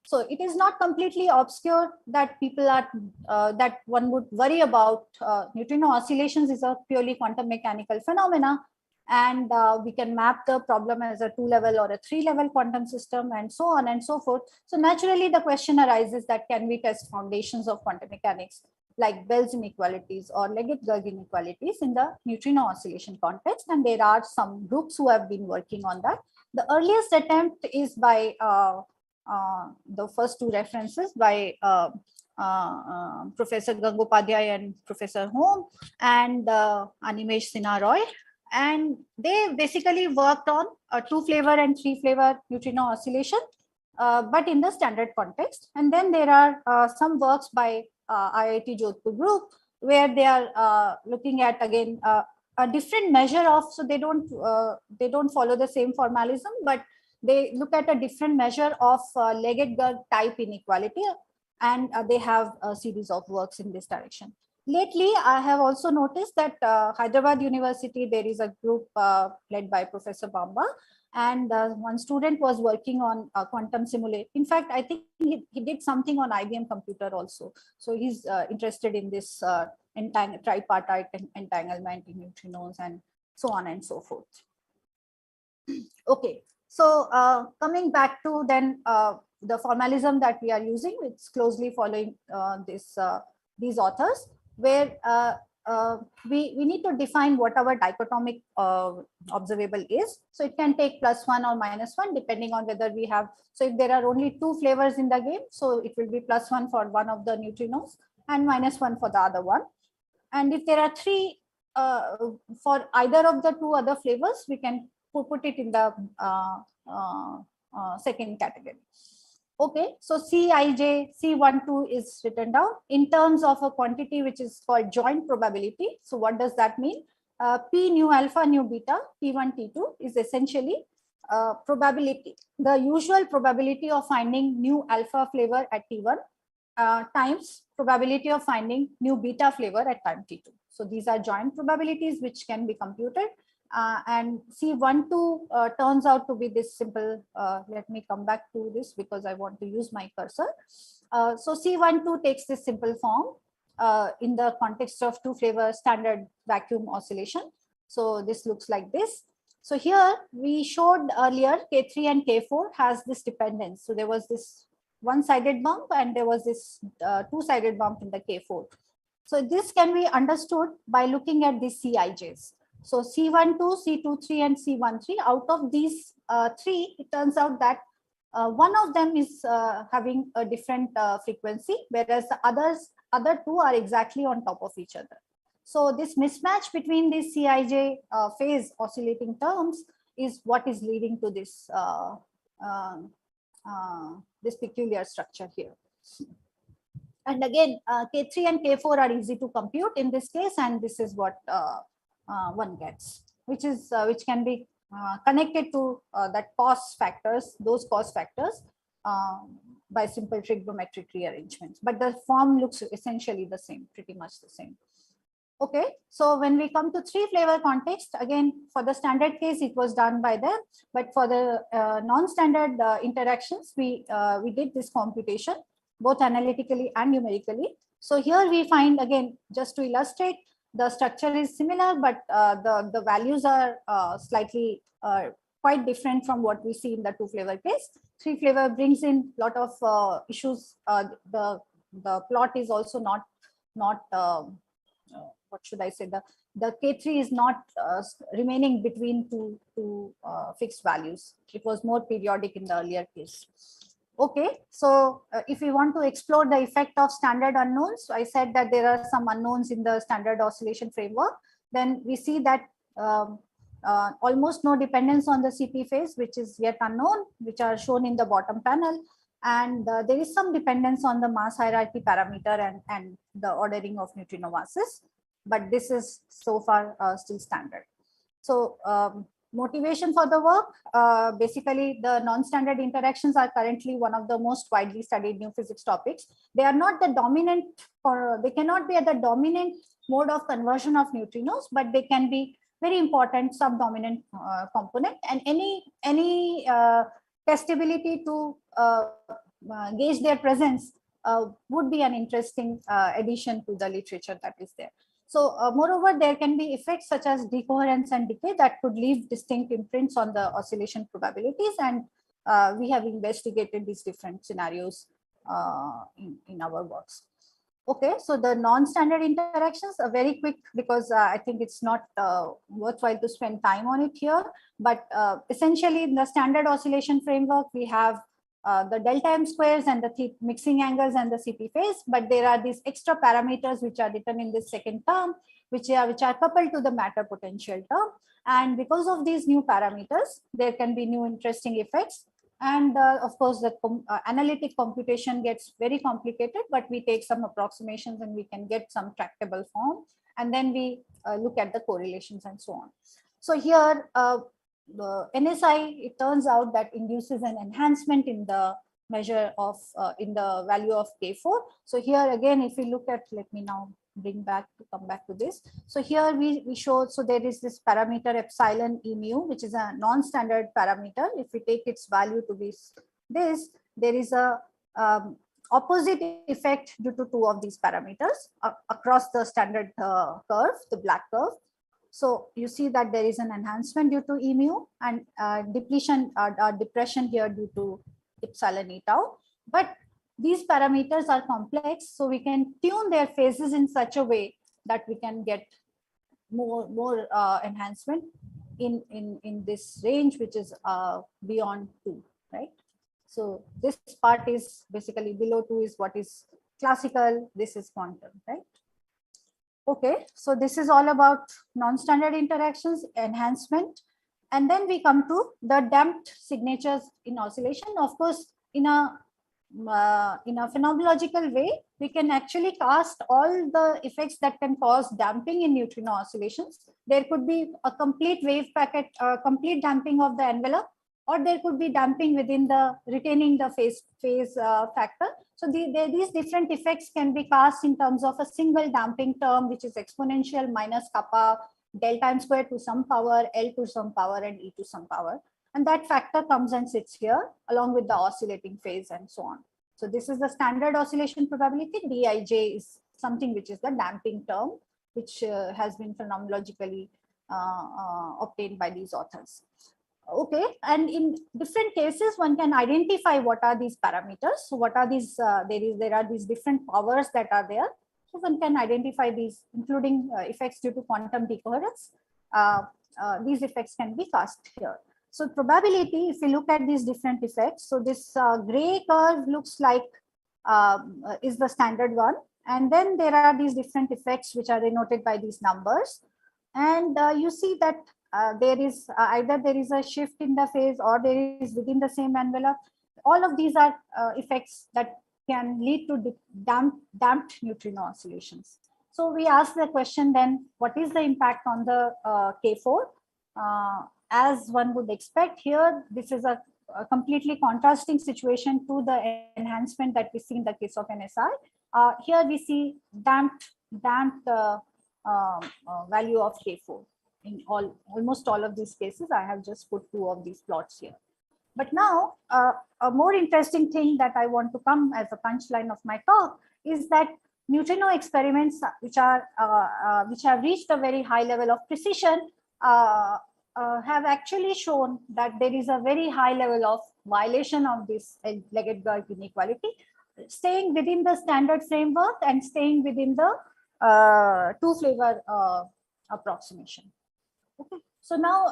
so it is not completely obscure that people are, that one would worry about neutrino oscillations is a purely quantum mechanical phenomena. And we can map the problem as a 2-level or a 3-level quantum system and so on and so forth. So naturally, the question arises that can we test foundations of quantum mechanics like Bell's inequalities or Leggett-Garg inequalities in the neutrino oscillation context? And there are some groups who have been working on that. The earliest attempt is by the first 2 references by Professor Gangopadhyay and Professor Home and Animesh Sinha Roy. And they basically worked on a 2-flavor and 3-flavor neutrino oscillation, but in the standard context. And then there are some works by IIT Jodhpur group where they are looking at again a different measure of, so they don't follow the same formalism, but they look at a different measure of Leggett-Garg type inequality, and they have a series of works in this direction. Lately, I have also noticed that Hyderabad University, there is a group led by Professor Bamba, and one student was working on quantum simulation. In fact, I think he did something on IBM computer also. So he's interested in this tripartite entanglement in neutrinos and so on and so forth. Okay, so coming back to then the formalism that we are using, it's closely following these authors, where we need to define what our dichotomic observable is. So it can take +1 or -1 depending on whether we have, so if there are only 2 flavors in the game, so it will be +1 for one of the neutrinos and -1 for the other one. And if there are 3 for either of the 2 other flavors, we can put it in the second category. Okay, so Cij, C12 is written down in terms of a quantity which is called joint probability. So what does that mean? P nu alpha nu beta, T1, T2 is essentially probability, the usual probability of finding new alpha flavor at T1 times probability of finding new beta flavor at time T2. So these are joint probabilities which can be computed. And C12 turns out to be this simple. Let me come back to this because I want to use my cursor. So C12 takes this simple form in the context of 2 flavor standard vacuum oscillation. So this looks like this. So here we showed earlier K3 and K4 has this dependence. So there was this one-sided bump and there was this two-sided bump in the K4. So this can be understood by looking at theseCijs. So C12, C23, and C13, out of these 3, it turns out that one of them is having a different frequency, whereas the other 2 are exactly on top of each other. So this mismatch between these Cij phase oscillating terms is what is leading to this this peculiar structure here. And again, K3 and K4 are easy to compute in this case, and this is what one gets, which can be connected to that cost factors, those cost factors by simple trigonometric rearrangements. But the form looks essentially the same, pretty much the same. Okay, so when we come to 3 flavor context, again, for the standard case, it was done by them, but for the non-standard interactions, we did this computation, both analytically and numerically. So here we find, again, just to illustrate, the structure is similar, but the values are slightly quite different from what we see in the 2 flavor case. 3 flavor brings in a lot of issues. The plot is also not what should I say, the K3 is not remaining between two fixed values. It was more periodic in the earlier case. Okay, so if we want to explore the effect of standard unknowns, so I said that there are some unknowns in the standard oscillation framework. Then we see that almost no dependence on the CP phase, which is yet unknown, which are shown in the bottom panel. And there is some dependence on the mass hierarchy parameter and the ordering of neutrino masses. But this is so far still standard. So motivation for the work, basically the non-standard interactions are currently one of the most widely studied new physics topics. They are not the dominant, or they cannot be at the dominant mode of conversion of neutrinos, but they can be very important subdominant component, and any testability to gauge their presence would be an interesting addition to the literature that is there. So moreover, there can be effects such as decoherence and decay that could leave distinct imprints on the oscillation probabilities, and we have investigated these different scenarios in our works. Okay, so the non-standard interactions are very quick because I think it's not worthwhile to spend time on it here, but essentially in the standard oscillation framework, we have the delta m squares and the mixing angles and the CP phase, but there are these extra parameters which are written in this second term, which are coupled to the matter potential term. And because of these new parameters, there can be new interesting effects. And of course, the analytic computation gets very complicated, but we take some approximations and we can get some tractable form. And then we look at the correlations and so on. So here, the NSI, it turns out that induces an enhancement in the measure of, in the value of K4. So here again, if we look at, let me now come back to this. So here we show, so there is this parameter epsilon e mu, which is a non-standard parameter. If we take its value to be this, there is a opposite effect due to two of these parameters across the standard curve, the black curve. So you see that there is an enhancement due to e mu and depletion or depression here due to epsilon e tau. But these parameters are complex, so we can tune their phases in such a way that we can get more enhancement in this range, which is beyond 2, right? So this part is basically below 2 is what is classical, this is quantum, right? Okay, so this is all about non-standard interactions, enhancement. And then we come to the damped signatures in oscillation. Of course, in a phenomenological way, we can actually cast all the effects that can cause damping in neutrino oscillations. There could be a complete wave packet, complete damping of the envelope, or there could be damping within the retaining the phase factor. So these different effects can be cast in terms of a single damping term, which is exponential minus kappa del time square to some power, L to some power, and E to some power. And that factor comes and sits here along with the oscillating phase and so on. So this is the standard oscillation probability. Dij is something which is the damping term, which has been phenomenologically obtained by these authors. Okay, and in different cases, one can identify what are these parameters. So what are these, there are these different powers that are there. So one can identify these, including effects due to quantum decoherence. These effects can be cast here. So probability, if you look at these different effects, so this gray curve looks like is the standard one. And then there are these different effects which are denoted by these numbers. And you see that there is either there is a shift in the phase or there is within the same envelope. All of these are effects that can lead to damped neutrino oscillations. So we ask the question then, what is the impact on the K4? As one would expect here, this is a completely contrasting situation to the enhancement that we see in the case of NSI. Here we see damped value of K4 in almost all of these cases. I have just put 2 of these plots here. But now a more interesting thing that I want to come as a punchline of my talk is that neutrino experiments which have reached a very high level of precision have actually shown that there is a very high level of violation of this Leggett-Garg inequality, staying within the standard framework and staying within the 2-flavor approximation. Okay, so now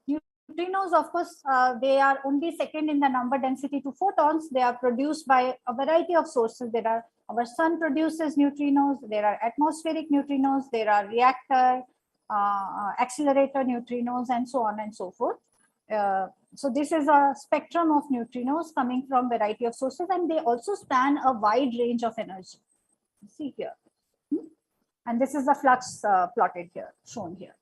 neutrinos, of course, they are only second in the number density to photons. They are produced by a variety of sources. Our sun produces neutrinos, there are atmospheric neutrinos, there are reactor, accelerator neutrinos, and so on and so forth. So this is a spectrum of neutrinos coming from a variety of sources, and they also span a wide range of energy. See here. And this is the flux plotted here, shown here.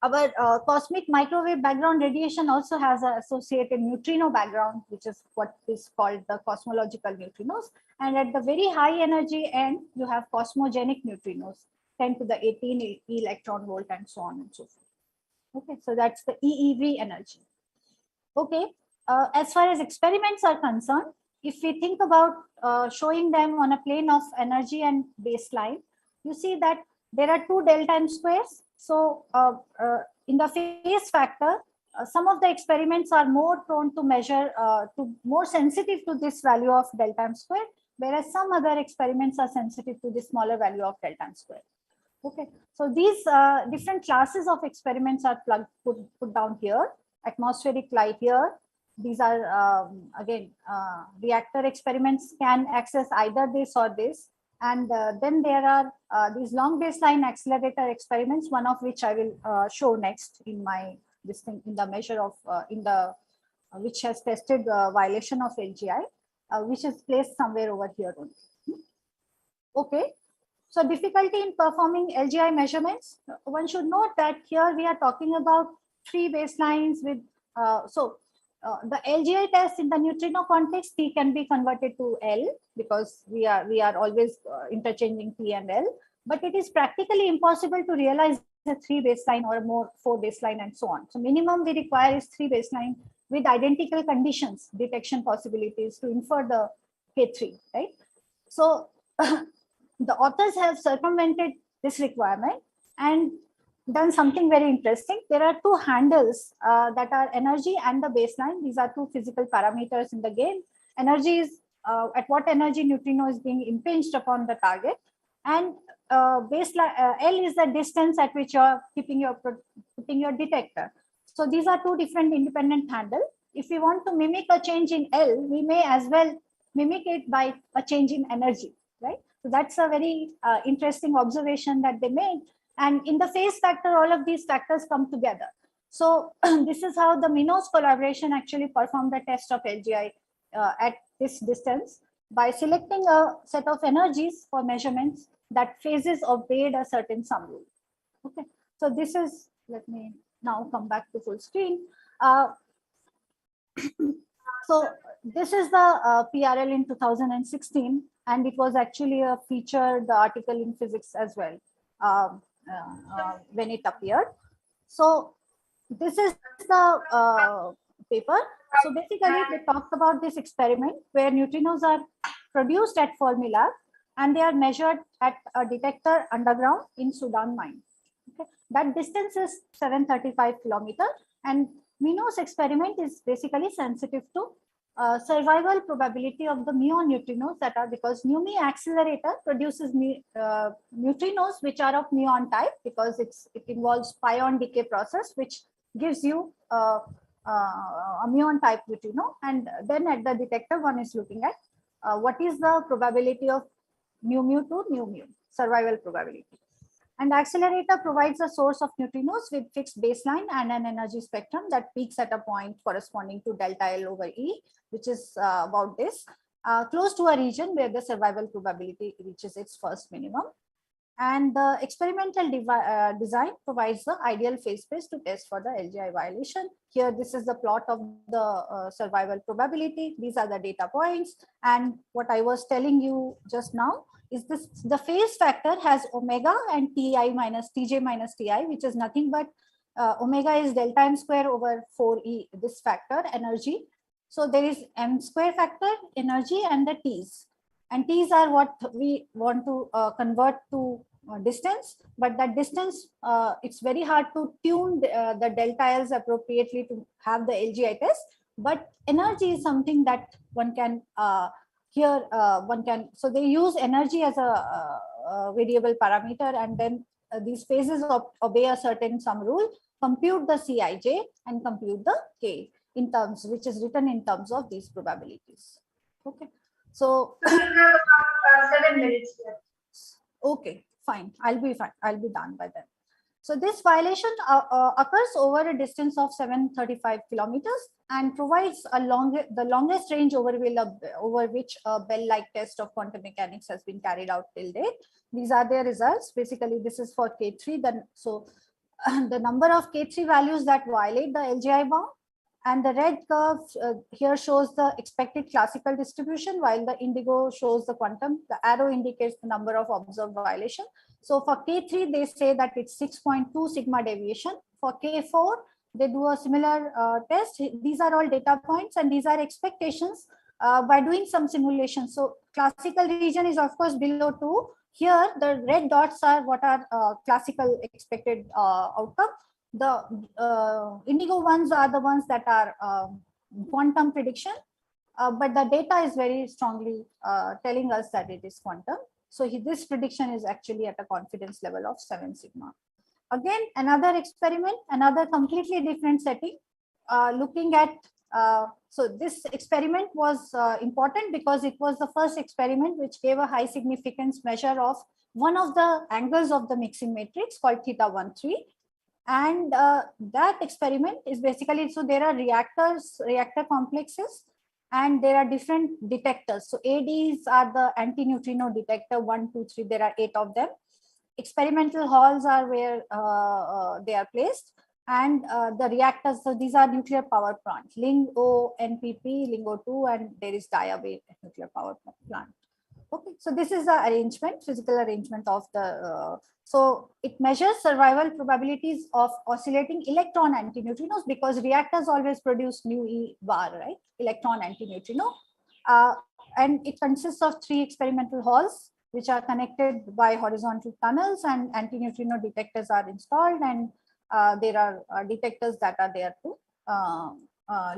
Our cosmic microwave background radiation also has an associated neutrino background, which is what is called the cosmological neutrinos. And at the very high energy end, you have cosmogenic neutrinos, 10 to the 18 electron volt, and so on and so forth. Okay, so that's the EeV energy. Okay, as far as experiments are concerned, if we think about showing them on a plane of energy and baseline, you see that there are 2 del time squares. So in the phase factor, some of the experiments are more prone to measure, more sensitive to this value of del time square, whereas some other experiments are sensitive to the smaller value of del time square. Okay, so these different classes of experiments are put down here. Atmospheric light here. These are again reactor experiments can access either this or this. And then there are these long baseline accelerator experiments, one of which I will show next in my in the measure of in the which has tested violation of LGI, which is placed somewhere over here only. Okay. So difficulty in performing LGI measurements. One should note that here we are talking about 3 baselines with, the LGI test in the neutrino context, T can be converted to L because we are always interchanging T and L, but it is practically impossible to realize the 3 baseline or more 4 baseline and so on. So minimum we require is 3 baseline with identical conditions, detection possibilities to infer the K3, right? So the authors have circumvented this requirement and done something very interesting. There are 2 handles that are energy and the baseline. These are 2 physical parameters in the game. Energy is at what energy neutrino is being impinged upon the target, and baseline L is the distance at which you are putting your detector. So these are 2 different independent handles. If we want to mimic a change in L, we may as well mimic it by a change in energy, right? So that's a very interesting observation that they made. And in the phase factor, all of these factors come together. So this is how the Minos collaboration actually performed the test of LGI at this distance by selecting a set of energies for measurements that phases obeyed a certain sum rule. Okay, so this is, let me now come back to full screen. So this is the PRL in 2016, and it was actually a featured article in physics as well when it appeared. So this is the paper. So basically they talked about this experiment where neutrinos are produced at Fermilab and they are measured at a detector underground in Sudan mine. Okay. That distance is 735 kilometers, and Minos experiment is basically sensitive to survival probability of the muon neutrinos that are, because NUMI accelerator produces neutrinos which are of muon type because it involves pion decay process which gives you a muon type neutrino, and then at the detector one is looking at what is the probability of mu mu to nu mu, survival probability. And accelerator provides a source of neutrinos with fixed baseline and an energy spectrum that peaks at a point corresponding to delta L over E, which is about this, close to a region where the survival probability reaches its first minimum. And the experimental design provides the ideal phase space to test for the LGI violation. Here, this is the plot of the survival probability. These are the data points. And what I was telling you just now is this: the phase factor has omega and Ti minus Tj minus Ti, which is nothing but omega is delta m square over 4e, this factor, energy. So there is m square factor, energy, and the T's. And T's are what we want to convert to distance, but that distance, it's very hard to tune the delta L's appropriately to have the LGI test, but energy is something that one can, so they use energy as a variable parameter, and then these phases obey a certain sum rule, compute the Cij and compute the K in terms, which is written in terms of these probabilities. Okay. So we have about 7 minutes left. Okay, fine. I'll be done by then. So this violation occurs over a distance of 735 kilometers and provides the longest range over which a bell-like test of quantum mechanics has been carried out till date. These are their results. Basically, this is for K3. Then, so the number of K3 values that violate the LGI bound. And the red curve here shows the expected classical distribution, while the indigo shows the quantum. The arrow indicates the number of observed violation. So for K3, they say that it's 6.2 sigma deviation. For K4, they do a similar test. These are all data points, and these are expectations by doing some simulation. So classical region is of course below 2. Here, the red dots are what are classical expected outcome. The indigo ones are the ones that are quantum prediction, but the data is very strongly telling us that it is quantum. So this prediction is actually at a confidence level of 7 sigma. Again, another experiment, another completely different setting, looking at, so this experiment was important because it was the first experiment which gave a high significance measure of one of the angles of the mixing matrix called theta 1,3. And that experiment is basically, so there are reactor complexes, and there are different detectors. So ADs are the anti-neutrino detector, 1, 2, 3, there are 8 of them. Experimental halls are where they are placed, and the reactors, so these are nuclear power plants, LING-O, NPP, LING-O2, and there is Diaway nuclear power plant. Okay, so this is the arrangement, physical arrangement of the, so it measures survival probabilities of oscillating electron antineutrinos, because reactors always produce nu E bar, right? Electron antineutrino. And it consists of 3 experimental halls, which are connected by horizontal tunnels, and antineutrino detectors are installed, and there are detectors that are there to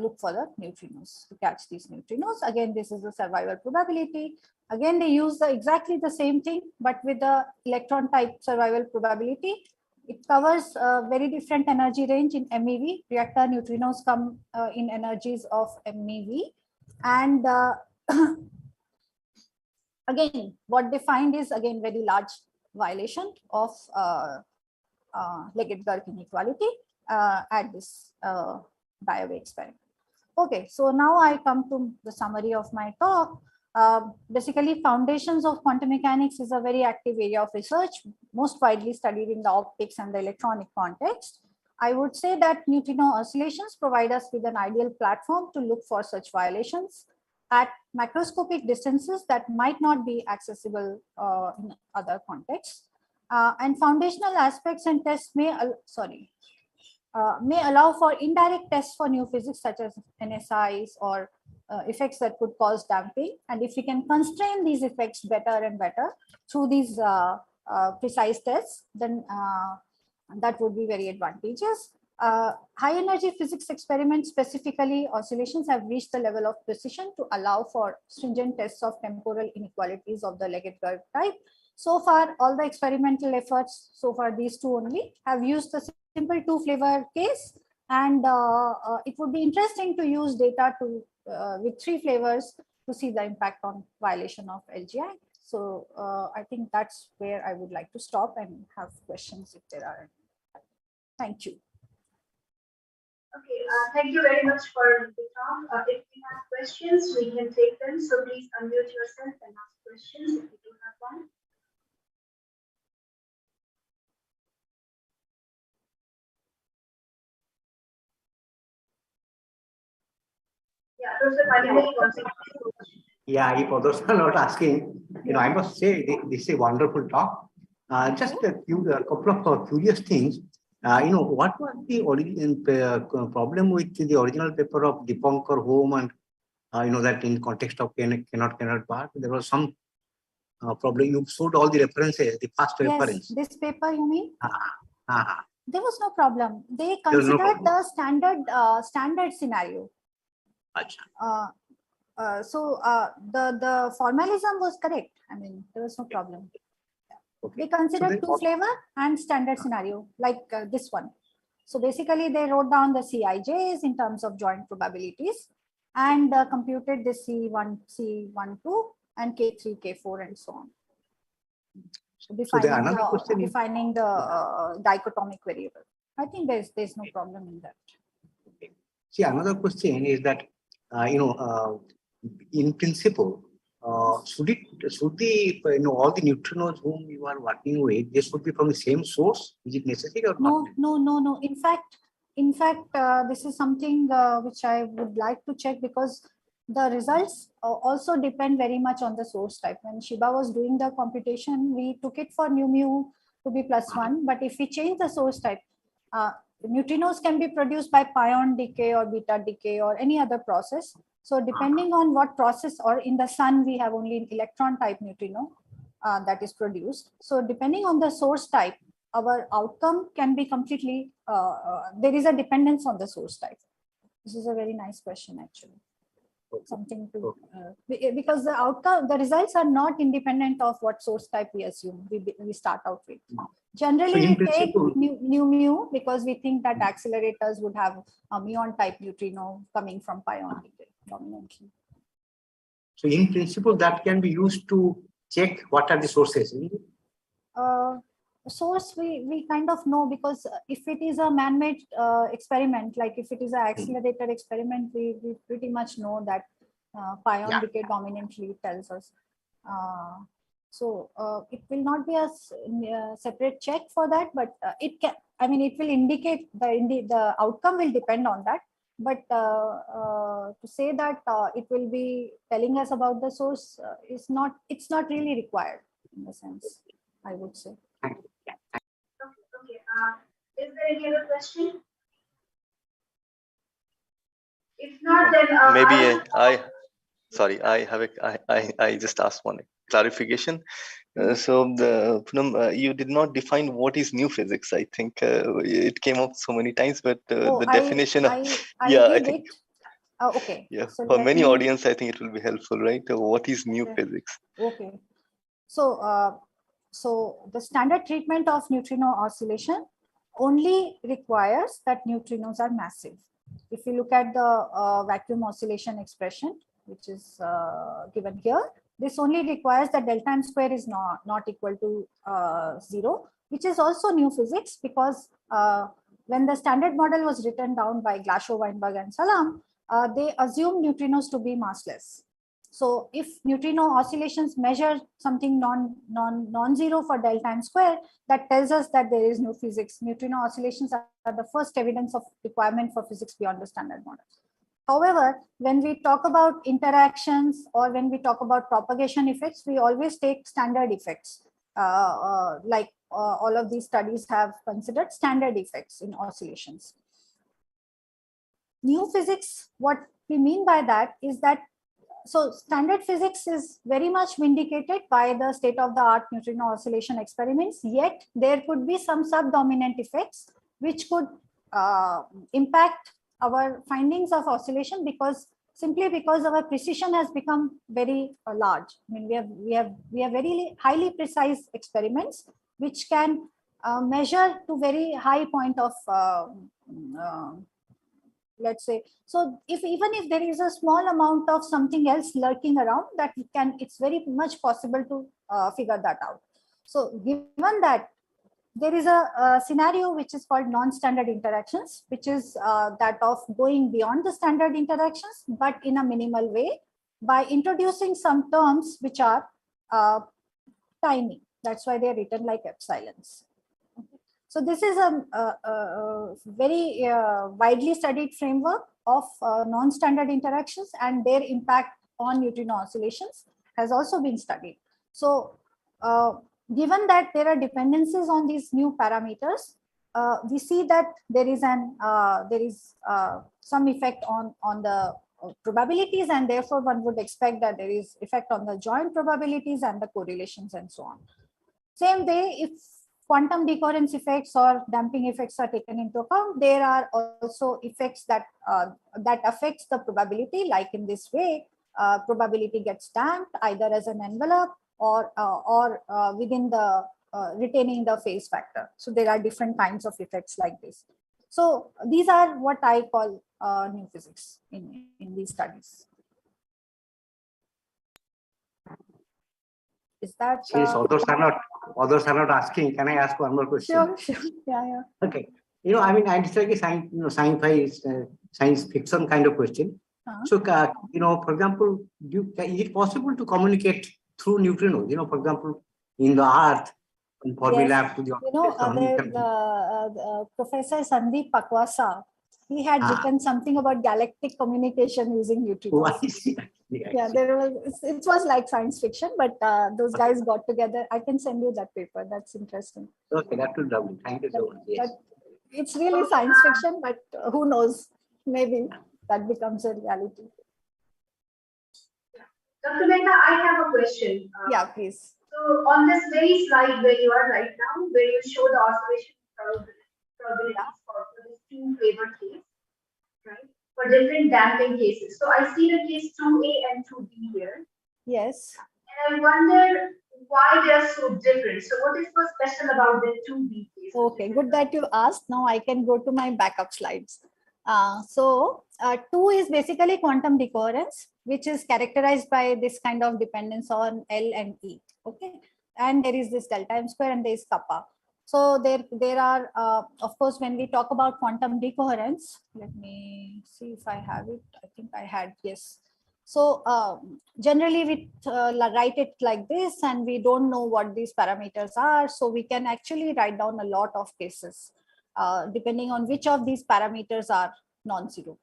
look for the neutrinos, to catch these neutrinos. Again, this is the survival probability. Again, they use exactly the same thing, but with the electron type survival probability. It covers a very different energy range in MeV. Reactor neutrinos come in energies of MeV. And again, what they find is, again, very large violation of Leggett-Garg inequality at this Diaway experiment. Okay, so now I come to the summary of my talk. Basically, foundations of quantum mechanics is a very active area of research, most widely studied in the optics and the electronic context. I would say that neutrino oscillations provide us with an ideal platform to look for such violations at macroscopic distances that might not be accessible in other contexts. And foundational aspects and tests may allow for indirect tests for new physics, such as NSIs or effects that could cause damping. And if we can constrain these effects better and better through these precise tests, then that would be very advantageous. High energy physics experiments, specifically oscillations, have reached the level of precision to allow for stringent tests of temporal inequalities of the Leggett-Garg type. So far, all the experimental efforts, so far these 2 only, have used the simple 2-flavor case, and it would be interesting to use data to with 3 flavors to see the impact on violation of LGI. So I think that's where I would like to stop and have questions if there are any. Thank you. Okay, thank you very much for the talk. If we have questions, we can take them. So please unmute yourself and ask questions if you do have one. Yeah, Professor Pandey wants to ask a question. Yeah, if others are not asking, I must say this is a wonderful talk. Just a couple of curious things. What was the origin problem with the original paper of Dipankar Home, and that in context of cannot part, there was some problem. You showed all the references, the first reference. Yes, this paper you mean? There was no problem. They considered the standard scenario. So the formalism was correct. I mean, there was no problem. Okay. They considered 2-flavor and standard scenario, like this one. So basically, they wrote down the CIJs in terms of joint probabilities, and computed the C1, C12, and K3, K4, and so on. So defining the dichotomic variable. I think there's no problem in that. Okay. See, another question is that in principle, should all the neutrinos whom you are working with, they should be from the same source? Is it necessary or not? No. In fact, this is something which I would like to check, because the results also depend very much on the source type. When Shiba was doing the computation, we took it for nu mu to be +1, but if we change the source type, neutrinos can be produced by pion decay or beta decay or any other process. So depending on what process, or in the sun, we have only an electron type neutrino that is produced. So depending on the source type, our outcome can be completely, there is a dependence on the source type. This is a very nice question, actually. Something to, because the results are not independent of what source type we assume, we start out with. Generally, we take nu mu because we think that accelerators would have a muon type neutrino coming from pion decay dominantly. So in principle, that can be used to check what are the sources. source we kind of know, because if it is a man-made experiment, like if it is an accelerated experiment, we pretty much know that pion decay dominantly tells us. So it will not be a separate check for that, but it can, I mean, it will indicate the outcome will depend on that. But to say that it will be telling us about the source it's not really required in a sense, I would say. Okay. Is there any other question? If not, then maybe sorry, I just asked one clarification. So Poonam, you did not define what is new physics. I think it came up so many times, but the definition I think. Okay. Yeah, so for many audience, I think it will be helpful, right? What is new physics? Okay. So so the standard treatment of neutrino oscillation only requires that neutrinos are massive. If you look at the vacuum oscillation expression, which is given here, this only requires that delta m square is not equal to 0, which is also new physics, because when the standard model was written down by Glashow, Weinberg, and Salam, they assumed neutrinos to be massless. So if neutrino oscillations measure something non-zero for delta m square, that tells us that there is new physics. Neutrino oscillations are the first evidence of requirement for physics beyond the standard model. However, when we talk about interactions or when we talk about propagation effects, we always take standard effects. Like all of these studies have considered standard effects in oscillations. New physics, what we mean by that is that, so standard physics is very much vindicated by the state-of-the-art neutrino oscillation experiments, yet there could be some subdominant effects which could impact our findings of oscillation, simply because our precision has become very large. I mean, we have very highly precise experiments which can measure to very high point of let's say. So even if there is a small amount of something else lurking around, that it's very much possible to figure that out. So given that, there is a scenario which is called non-standard interactions, which is that of going beyond the standard interactions, but in a minimal way, by introducing some terms which are tiny. That's why they're written like epsilons. So this is a very widely studied framework of non-standard interactions, and their impact on neutrino oscillations has also been studied. So given that there are dependencies on these new parameters, we see that there is some effect on the probabilities, and therefore one would expect that there is effect on the joint probabilities and the correlations and so on. Same way, if quantum decoherence effects or damping effects are taken into account, there are also effects that that affects the probability, like in this way, probability gets damped either as an envelope or within the retaining the phase factor. So there are different kinds of effects like this. So these are what I call new physics in these studies. Is that since others are not asking, can I ask one more question? Sure. Yeah. Okay. I mean, I understand sci-fi is science fiction kind of question. So, for example, is it possible to communicate through neutrinos? For example, in the Earth, in Fermilab to the Professor Sandeep Pakwasa, he had written something about galactic communication using neutrinos. Oh, I see. Yeah, it was like science fiction, but those guys got together. I can send you that paper. That's interesting. Okay, that will double. Thank you so much. Yes. It's really science fiction, but who knows? Maybe that becomes a reality. Dr. Mehta, I have a question. Yeah, please. So on this very slide where you are right now, where you show the oscillation probabilities for these two favored cases, right? For different damping cases. So I see the case 2A and 2B here. Yes. And I wonder why they are so different. So what is so special about the 2B case? Okay, good that you asked. Now I can go to my backup slides. 2 is basically quantum decoherence, which is characterized by this kind of dependence on L and E. Okay, and there is this delta m square and there is kappa. So there are, of course, when we talk about quantum decoherence, let me see if I have it. I think I had, yes. So generally we write it like this, and we don't know what these parameters are. So we can actually write down a lot of cases, depending on which of these parameters are non-zero.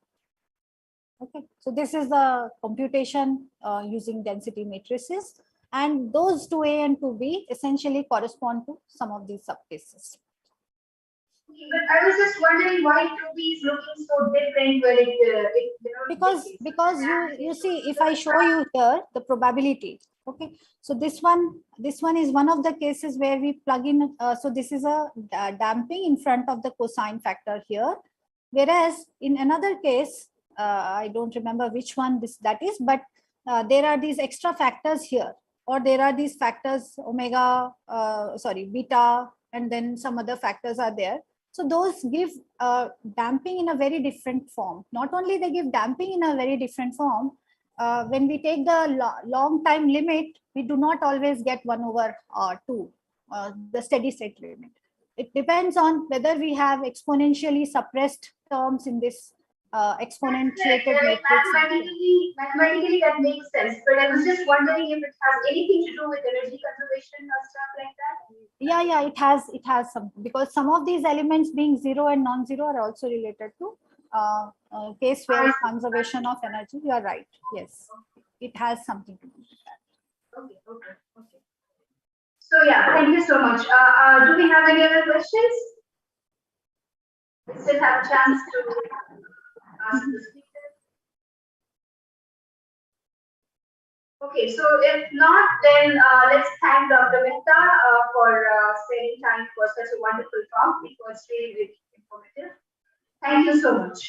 Okay, so this is the computation using density matrices, and those 2A and 2B essentially correspond to some of these subcases. But I was just wondering why 2B is looking so different when because you see, if I show you here the probability, okay, so this one is one of the cases where we plug in, so this is a damping in front of the cosine factor here, whereas in another case, I don't remember which one that is, but there are these extra factors here, or there are these factors omega, beta, and then some other factors are there. So those give damping in a very different form. Not only they give damping in a very different form, when we take the long time limit, we do not always get 1/2, the steady state limit. It depends on whether we have exponentially suppressed terms in this exponentiated matrix. Mathematically that makes sense, but I was just wondering if it has anything to do with energy conservation or stuff like that. Yeah, it has some, because some of these elements being zero and non-zero are also related to case where conservation of energy. You are right. Yes, it has something to do with that. Okay. So yeah, thank you so much. Do we have any other questions? We still have a chance to ask the speaker. Okay, so if not, then let's thank Dr. Mehta for spending time for such a wonderful talk. It was really, really informative. Thank you so much.